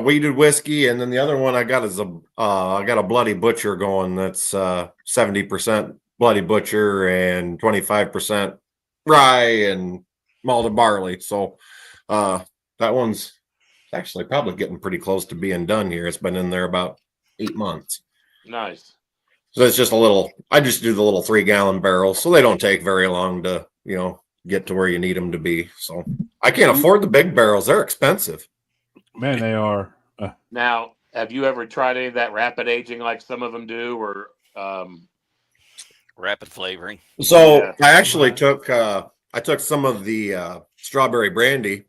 S4: weeded whiskey, and then the other one I got is I got a Bloody Butcher going. That's 70% Bloody Butcher and 25% rye and malted barley. So that one's actually probably getting pretty close to being done here. It's been in there about 8 months.
S3: nice?
S4: So it's just I just do the little 3-gallon barrels, so they don't take very long to, get to where you need them to be. So I can't afford the big barrels. They're expensive.
S1: Man, they are.
S3: Now, have you ever tried any of that rapid aging like some of them do, or
S5: Rapid flavoring.
S4: So
S3: Yeah.
S4: I actually
S2: Right.
S4: took some of the strawberry brandy,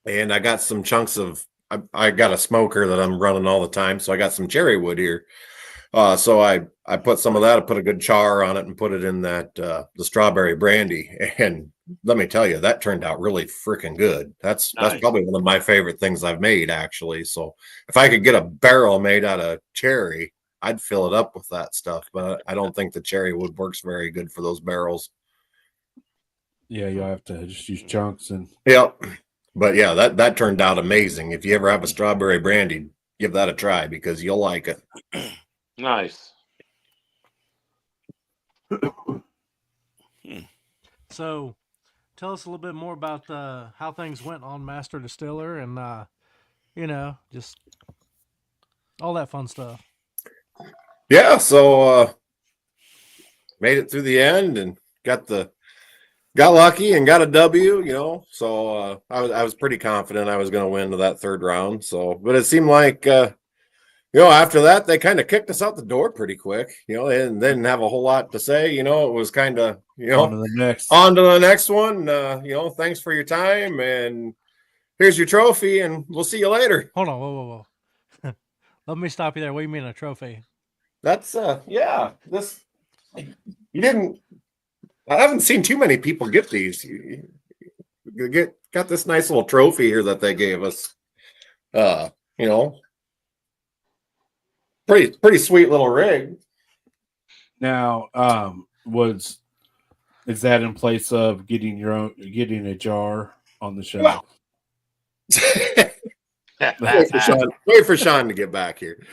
S4: and I got some chunks of. I got a smoker that I'm running all the time, so I got some cherry wood here. So I put some of that. I put a good char on it and put it in that the strawberry brandy. And let me tell you, that turned out really freaking good. That's
S3: Nice.
S4: probably one of my favorite things I've made, actually. So if I could get a barrel made out of cherry, I'd fill it up with that stuff. But I don't think the cherry wood works very good for those barrels.
S1: Yeah, you'll have to just use chunks and
S4: Yep. But yeah, that turned out amazing. If you ever have a strawberry brandy, give that a try because you'll like it.
S3: Nice.
S2: So, tell us a little bit more about how things went on Master Distiller, and just all that fun stuff.
S4: Yeah, so made it through the end and got lucky and got a W, So I was pretty confident I was going to win to that third round. So, but it seemed like after that they kind of kicked us out the door pretty quick. And didn't have a whole lot to say. It was kind of
S1: on to the next.
S4: on to the next one. Thanks for your time and here's your trophy and we'll see you later.
S2: Hold on, whoa. Let me stop you there. What do you mean a trophy?
S4: That's this you didn't. I haven't seen too many people get these. You got this nice little trophy here that they gave us. Pretty sweet little rig.
S1: Now, is that in place of getting a jar on the show?
S4: Well, wait for Sean to get back here.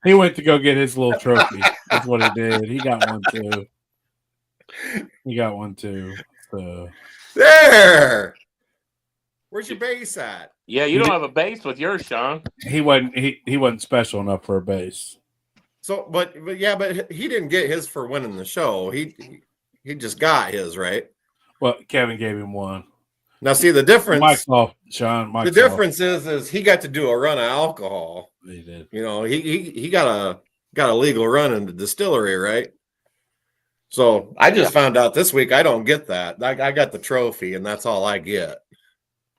S1: He went to go get his little trophy. That's what he did. He got one too. So.
S4: There. Where's your base at?
S3: Yeah, you don't have a base with yours, Sean.
S1: He wasn't special enough for a base.
S4: So, but he didn't get his for winning the show. He just got his, right?
S1: Well, Kevin gave him one.
S4: Now, see the difference.
S1: Mike's off, Sean. Mike's
S4: the difference is he got to do a run of alcohol.
S1: He did.
S4: He got a legal run in the distillery, right? So I just found out this week I don't get that. I got the trophy, and that's all I get.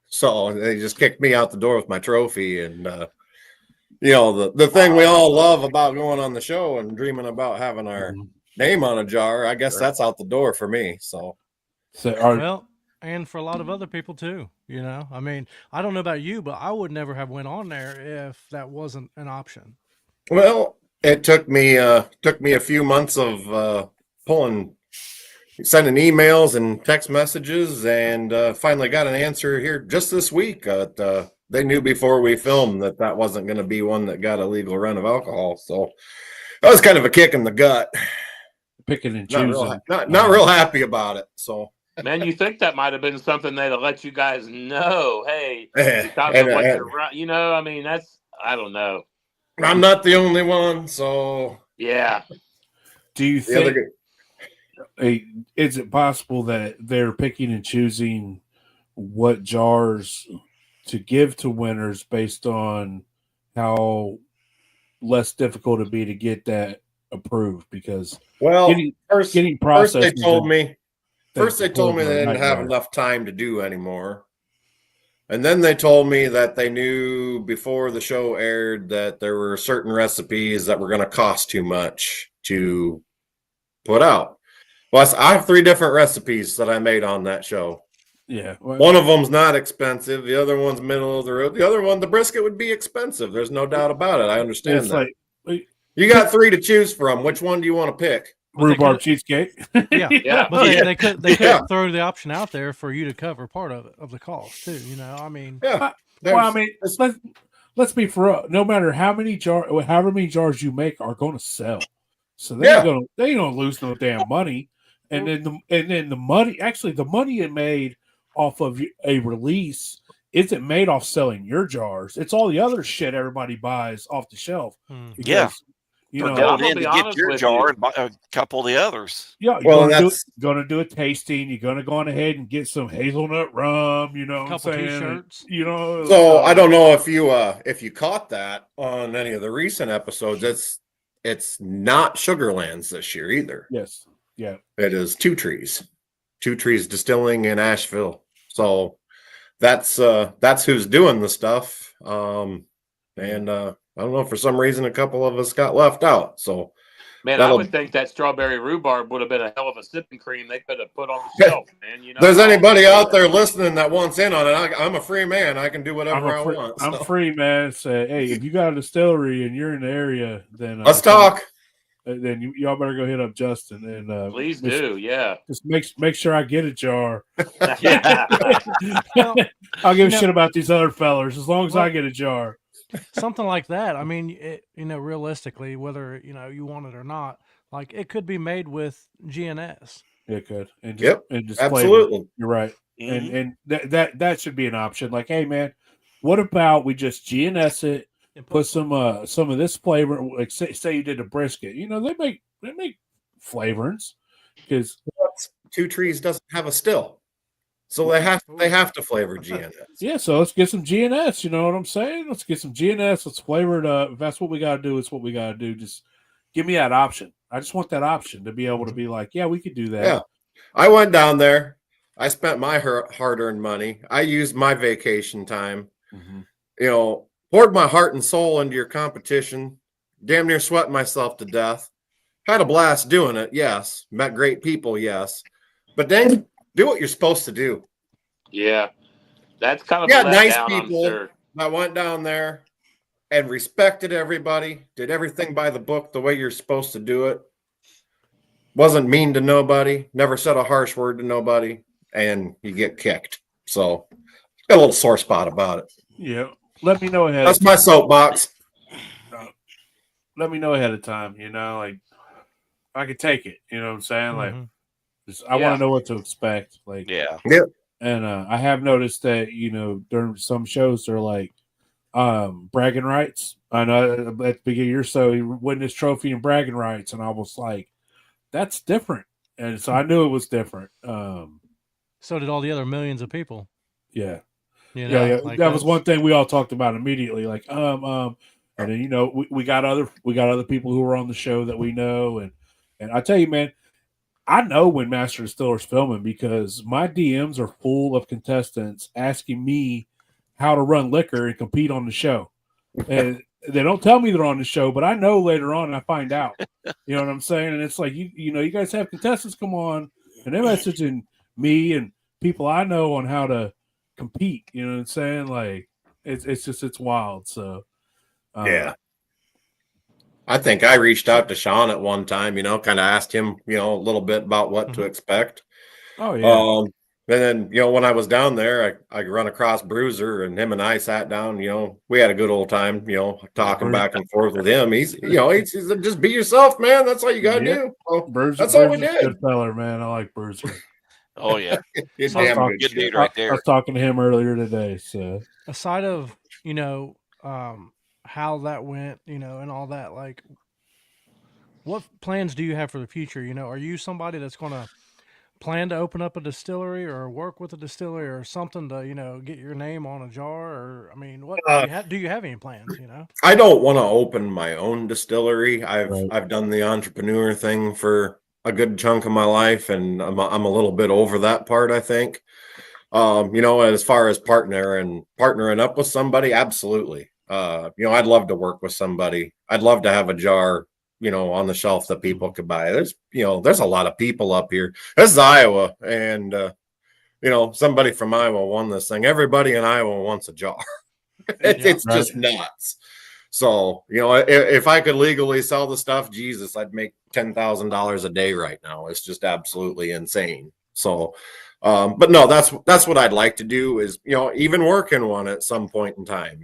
S4: So they just kicked me out the door with my trophy, and the thing we all love about going on the show and dreaming about having our name on a jar. I guess that's out the door for me. So
S2: well, and for a lot of other people too. I mean, I don't know about you, but I would never have went on there if that wasn't an option.
S4: Well, it took me a few months of sending emails and text messages, and finally got an answer here just this week. They knew before we filmed that wasn't going to be one that got a legal run of alcohol. So that was kind of a kick in the gut.
S1: Picking and choosing.
S4: Not real happy about it. So.
S3: Man, you think that might have been something they'd have let you guys know? Hey, I mean, I don't know.
S4: I'm not the only one, so
S3: yeah.
S1: Do you think? Is it possible that they're picking and choosing what jars to give to winners based on how less difficult it'd be to get that approved? Because getting processed.
S4: First they told me they didn't have enough time to do anymore. And then they told me that they knew before the show aired that there were certain recipes that were going to cost too much to put out. Well, I have 3 different recipes that I made on that show.
S1: Yeah.
S4: One of them's not expensive. The other one's middle of the road. The other one, the brisket, would be expensive. There's no doubt about it. I understand that. You got 3 to choose from. Which one do you want to pick?
S1: Rhubarb cheesecake.
S2: Yeah. But they could throw the option out there for you to cover part of the cost too. I mean.
S4: Yeah.
S1: Let's be for real. No matter however many jars you make are going to sell, so they ain't gonna lose no damn money. And then the money, actually, the money it made off of a release isn't made off selling your jars. It's all the other shit everybody buys off the shelf. Because,
S5: going in to get your jar and buy a couple of the others.
S1: Yeah, you're gonna do a tasting. You're gonna go on ahead and get some hazelnut rum. You know,
S2: a couple T-shirts.
S4: So I don't know if you caught that on any of the recent episodes. It's not Sugarlands this year either.
S1: Yes. Yeah.
S4: It is Two Trees Distilling in Asheville. So that's who's doing the stuff. And I don't know, for some reason a couple of us got left out. So
S3: Man, I would think that strawberry rhubarb would have been a hell of a sipping cream they could have put on the shelf, man. You know,
S4: there's anybody out there listening that wants in on it, I'm a free man. I can do whatever I want.
S1: I'm free, man. Say, hey, if you got a distillery and you're in the area, then
S4: let's talk.
S1: Then y'all better go hit up Justin and
S3: please do. Yeah,
S1: just make sure I get a jar.
S3: yeah.
S1: I'll give a shit about these other fellers as long as I get a jar.
S2: Something like that. I mean, realistically, whether you want it or not, like it could be made with GNS.
S1: It could. And just
S4: absolutely.
S1: Flavor. You're right.
S5: Mm-hmm.
S1: And that should be an option. Like, hey man, what about we just GNS it and put some of this flavor, like say you did a brisket. They make flavorings because
S4: Two Trees doesn't have a still. So they have to flavor GNS.
S1: Yeah, so let's get some GNS. You know what I'm saying? Let's get some GNS. Let's flavor it up. If that's what we got to do, it's what we got to do. Just give me that option. I just want that option to be able to be like, yeah, we could do that.
S4: Yeah. I went down there. I spent my hard-earned money. I used my vacation time. Mm-hmm. Poured my heart and soul into your competition. Damn near sweating myself to death. Had a blast doing it, yes. Met great people, yes. But then do what you're supposed to do.
S3: Yeah, that's kind of
S4: nice
S3: down,
S4: people.
S3: I'm sure.
S4: I went down there and respected everybody. Did everything by the book the way you're supposed to do it. Wasn't mean to nobody. Never said a harsh word to nobody. And you get kicked. So got a little sore spot about it.
S1: Yeah, let me know ahead.
S4: That's my soapbox.
S1: Let me know ahead of time. Like I could take it. You know what I'm saying? Like. I want to know what to expect. Like,
S5: yeah.
S1: And I have noticed that during some shows they're like bragging rights. I know at the beginning of the year, so he won this trophy and bragging rights, and I was like, that's different. And so I knew it was different.
S2: So did all the other millions of people.
S1: Yeah.
S2: Yeah.
S1: Like that was one thing we all talked about immediately. Like, and then we got other people who were on the show that we know, and I tell you, man. I know when Master Distiller's filming because my DMs are full of contestants asking me how to run liquor and compete on the show. And they don't tell me they're on the show, but I know later on I find out. You know what I'm saying? And it's like, you guys have contestants come on and they're messaging me and people I know on how to compete. You know what I'm saying? Like, it's wild. So,
S4: yeah. I think I reached out to Sean at one time, kind of asked him, a little bit about what to expect.
S1: Oh, yeah.
S4: And then, when I was down there, I run across Bruiser and him and I sat down, we had a good old time, talking back and forth with him. He's just be yourself, man. That's all you got to do. So that's all we did.
S1: Good fella, man. I like Bruiser.
S5: Oh, yeah.
S4: Damn
S5: good dude right there.
S1: I was talking to him earlier today. So
S2: aside of, how that went, and all that, like, what plans do you have for the future? Are you somebody that's going to plan to open up a distillery or work with a distillery or something to, get your name on a jar? Or, I mean, what do you have any plans,
S4: I don't want to open my own distillery. I've done the entrepreneur thing for a good chunk of my life, and I'm a little bit over that part, I think. As far as partnering up with somebody, absolutely. I'd love to work with somebody. I'd love to have a jar, on the shelf that people could buy. There's a lot of people up here. This is Iowa, and somebody from Iowa won this thing. Everybody in Iowa wants a jar. It's just nuts. So, if I could legally sell the stuff, Jesus, I'd make $10,000 a day right now. It's just absolutely insane. So, but no, that's what I'd like to do is, even work in one at some point in time.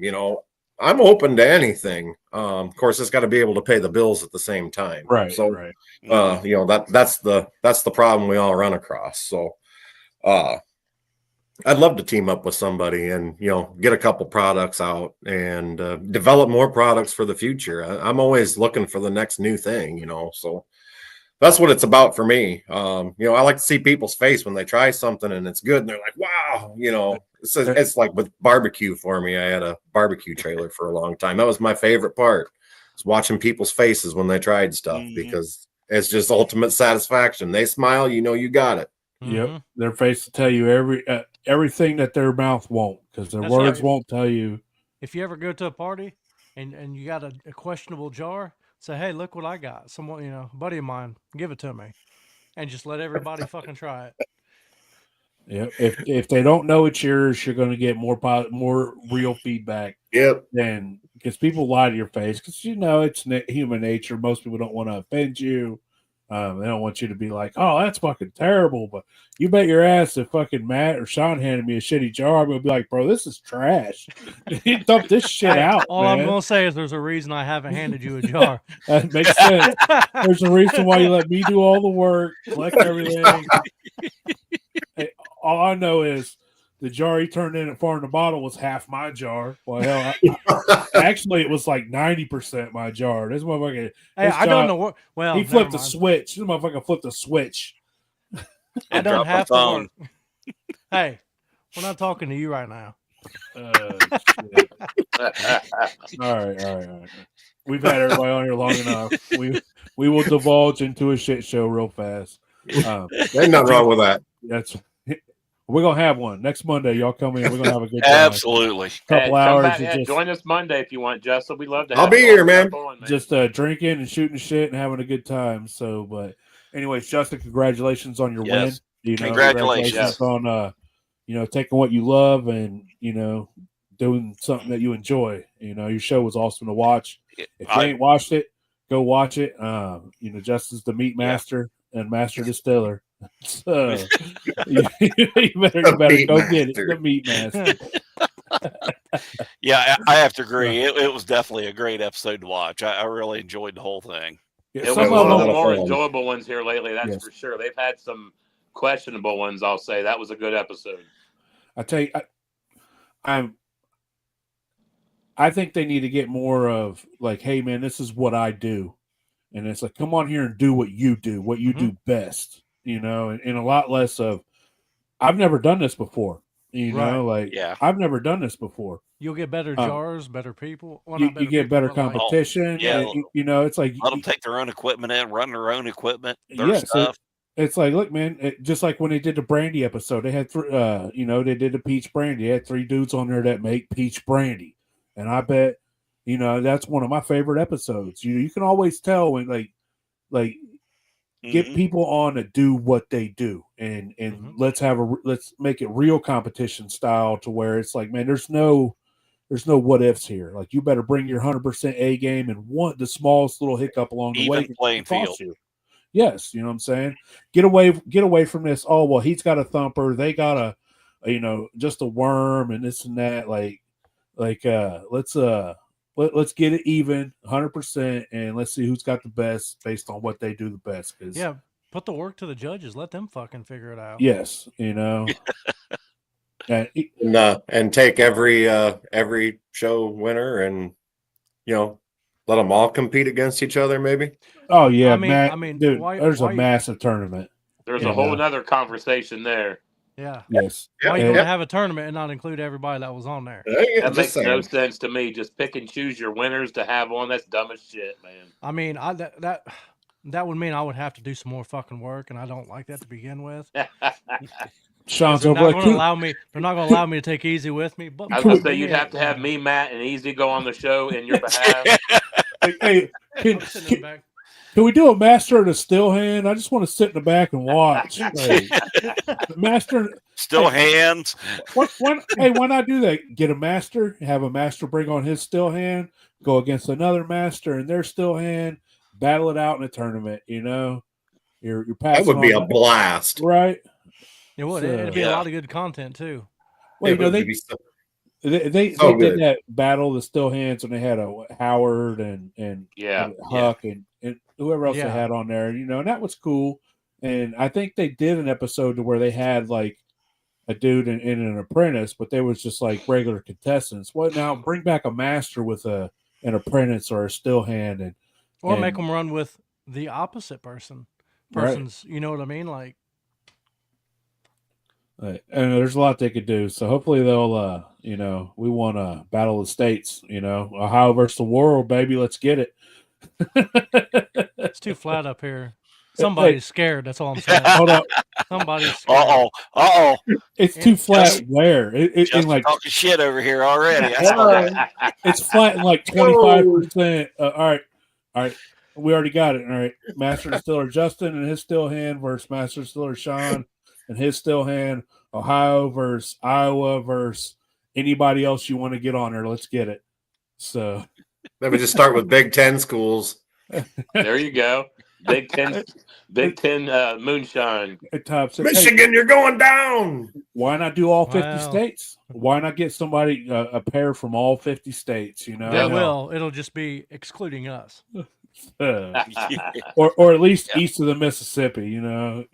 S4: I'm open to anything. Of course, it's got to be able to pay the bills at the same time.
S1: Right.
S4: So,
S1: right.
S4: That's the problem we all run across. So, I'd love to team up with somebody and, get a couple products out and develop more products for the future. I'm always looking for the next new thing, so that's what it's about for me. I like to see people's face when they try something and it's good and they're like, wow, it's like with barbecue for me. I had a barbecue trailer for a long time. That was my favorite part. Was watching people's faces when they tried stuff because It's just ultimate satisfaction. They smile, you know you got it.
S1: Yep,
S2: Mhm.
S1: their face will tell you everything that their mouth won't, because their
S2: That's
S1: words
S2: right.
S1: won't tell you.
S2: If you ever go to a party and you got a questionable jar, say, hey, look what I got. Someone, a buddy of mine, give it to me. And just let everybody fucking try it.
S1: Yep. If they don't know it's yours, you're going to get more real feedback
S4: Yep.
S1: than, because people lie to your face, because it's human nature. Most people don't want to offend you. They don't want you to be like, oh, that's fucking terrible. But you bet your ass if fucking Matt or Sean handed me a shitty jar, I'm going to be like, bro, this is trash. You dump this shit
S2: Hey,
S1: out,
S2: all
S1: man.
S2: I'm going to say is there's a reason I haven't handed you a jar.
S1: That makes sense. There's a reason why you let me do all the work, collect everything. Hey, all I know is the jar he turned in at Farm to Bottle was half my jar. Well, hell, actually, it was like 90% my jar. This motherfucker.
S2: Hey, I don't know what. Well,
S1: He
S2: never
S1: flipped the
S2: mind.
S1: switch. This motherfucker flipped the switch.
S2: I
S5: And
S2: don't
S5: drop a
S2: have to
S5: phone.
S2: work. Hey, we're not talking to you right now.
S1: Shit. All right. We've had everybody on here long enough. We will divulge into a shit show real fast.
S4: Ain't nothing wrong with that.
S1: We're gonna have one next Monday. Y'all come in. We're gonna have a good time.
S5: Absolutely.
S1: Couple
S3: Come
S1: hours.
S3: back,
S1: of just,
S3: join us Monday if you want, Justin. We love to.
S4: I'll
S3: have
S4: be
S3: you
S4: here,
S3: on.
S4: man.
S3: Jump on,
S1: just drinking and shooting shit and having a good time. So, but anyways, Justin, congratulations on your
S5: Yes.
S1: win.
S5: Congratulations.
S1: on taking what you love and doing something that you enjoy. Your show was awesome to watch. If you ain't watched it, go watch it. Justin's the meat master and master distiller. So you better go get it. The meat master.
S5: Yeah, I have to agree. It was definitely a great episode to watch. I really enjoyed the whole thing.
S1: Yeah,
S3: It was
S1: some
S3: one
S1: of
S3: of the
S1: them,
S3: more enjoyable ones here lately. That's
S1: Yes.
S3: for sure. They've had some questionable ones. I'll say that was a good episode.
S1: I tell you, I think they need to get more of like, hey man, this is what I do, and it's like, come on here and do what you do, what you do best, and a lot less of, I've never done this before,
S5: Yeah.
S1: I've never done this before.
S2: You'll get better jars, better people. Well,
S1: You
S2: not better
S1: get
S2: people,
S1: better
S2: but like-
S1: competition.
S5: yeah.
S1: It's like
S5: Let them take their own equipment in, run their own equipment, their
S1: Yes,
S5: stuff.
S1: it's like, look, man, just like when they did the brandy episode, they had they did the peach brandy. They had 3 dudes on there that make peach brandy, and I bet, that's one of my favorite episodes. You can always tell when get people on to do what they do, and let's make it real competition style to where it's like, man, there's no what ifs here. Like, you better bring your 100% A game, and the smallest little hiccup along the way
S5: Even playing field.
S1: you. Yes, you know what I'm saying? Get away from this. Oh, well, he's got a thumper. They got just a worm and this and that. Let's get it even 100%, and let's see who's got the best based on what they do the best.
S2: Yeah, put the work to the judges. Let them fucking figure it out.
S1: Yes,
S4: and take every show winner and let them all compete against each other, maybe.
S1: Oh yeah,
S2: I mean,
S1: dude,
S2: why-
S1: there's
S2: why
S1: a
S2: you-
S1: massive tournament.
S3: There's a whole other conversation there.
S2: Yeah.
S1: Yes.
S2: Why are you
S4: Yep.
S2: going to have a tournament and not include everybody that was on there?
S3: That makes no sense to me. Just pick and choose your winners to have on. That's dumb as shit, man.
S2: I mean, that would mean I would have to do some more fucking work, and I don't like that to begin with.
S1: Sean's
S2: They're
S1: over
S2: not
S1: like,
S2: going to allow me. They're not going to allow me to take easy with me. But
S3: I was going to say you'd have to have me, Matt, and Easy go on the show in your behalf.
S1: hey, can we do a master and a still hand? I just want to sit in the back and watch. Master
S5: still hands.
S1: Why not do that? Get a master, have a master bring on his still hand, go against another master and their still hand, battle it out in a tournament. You're passing.
S4: That would be a blast,
S1: right?
S2: It would. It'd be a lot of good content too.
S1: Well, they did that battle, the still hands, and they had a Howard and Huck and whoever else they had on there, and that was cool. And I think they did an episode to where they had like a dude and an apprentice, but they was just like regular contestants. Well, now bring back a master with an apprentice or a still hand,
S2: or make them run with the opposite person's. Right. You know what I mean? Like.
S1: And there's a lot they could do. So hopefully they'll, we want to battle the states, Ohio versus the world, baby. Let's get it.
S2: It's too flat up here. Somebody's scared. That's all I'm saying.
S1: Hold on.
S2: Somebody's scared.
S5: Uh-oh.
S1: It's too flat.
S5: Just-
S1: Where? It
S5: Just
S1: like
S5: talking shit over here already. I saw that.
S1: it's flat in like 25%. All right. We already got it. All right. Master Distiller Justin and his still hand versus Master Distiller Sean and his still hand. Ohio versus Iowa versus anybody else you want to get on there. Let's get it. So
S4: Let me just start with Big Ten schools.
S3: There you go. Big Ten moonshine.
S1: at top six.
S4: Michigan, you're going down.
S1: Why not do all 50
S2: Wow.
S1: states? Why not get somebody a pair from all 50 states? You know,
S2: They will. It'll just be excluding us.
S1: or at least east of the Mississippi. You know.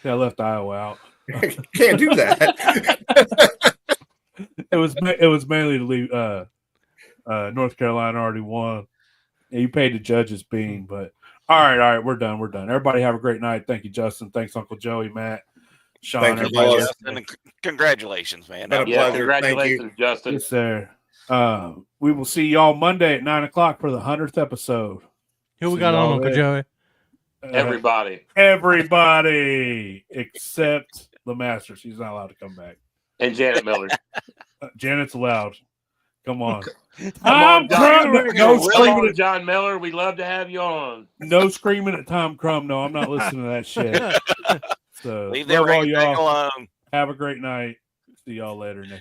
S1: I left Iowa out.
S4: Can't do that.
S1: It was mainly to leave. North Carolina already won. Yeah, you paid the judges bean, but all right, we're done. Everybody have a great night. Thank you, Justin. Thanks, Uncle Joey, Matt, Sean.
S4: Thank you,
S1: everybody
S4: boys.
S1: else.
S5: Justin, and congratulations, man.
S4: Been a
S3: Yeah,
S4: pleasure. Thank you.
S3: congratulations, Justin.
S1: Yes, sir. We will see y'all Monday at 9:00 for the 100th episode.
S2: Who we
S1: See
S2: got on,
S1: y'all
S2: Uncle
S1: there.
S2: Joey?
S3: Everybody.
S1: Except the master. She's not allowed to come back.
S3: And Janet Miller.
S1: Janet's allowed. Come on.
S3: Come on, John.
S1: No
S3: Come
S1: screaming
S3: on,
S1: at
S3: John Miller. We'd love to have you on.
S1: no screaming at Tom Crum. No, I'm not listening to that shit. So
S5: Leave that
S1: love all
S5: ring
S1: y'all.
S5: alone.
S1: Have a great night. See y'all later next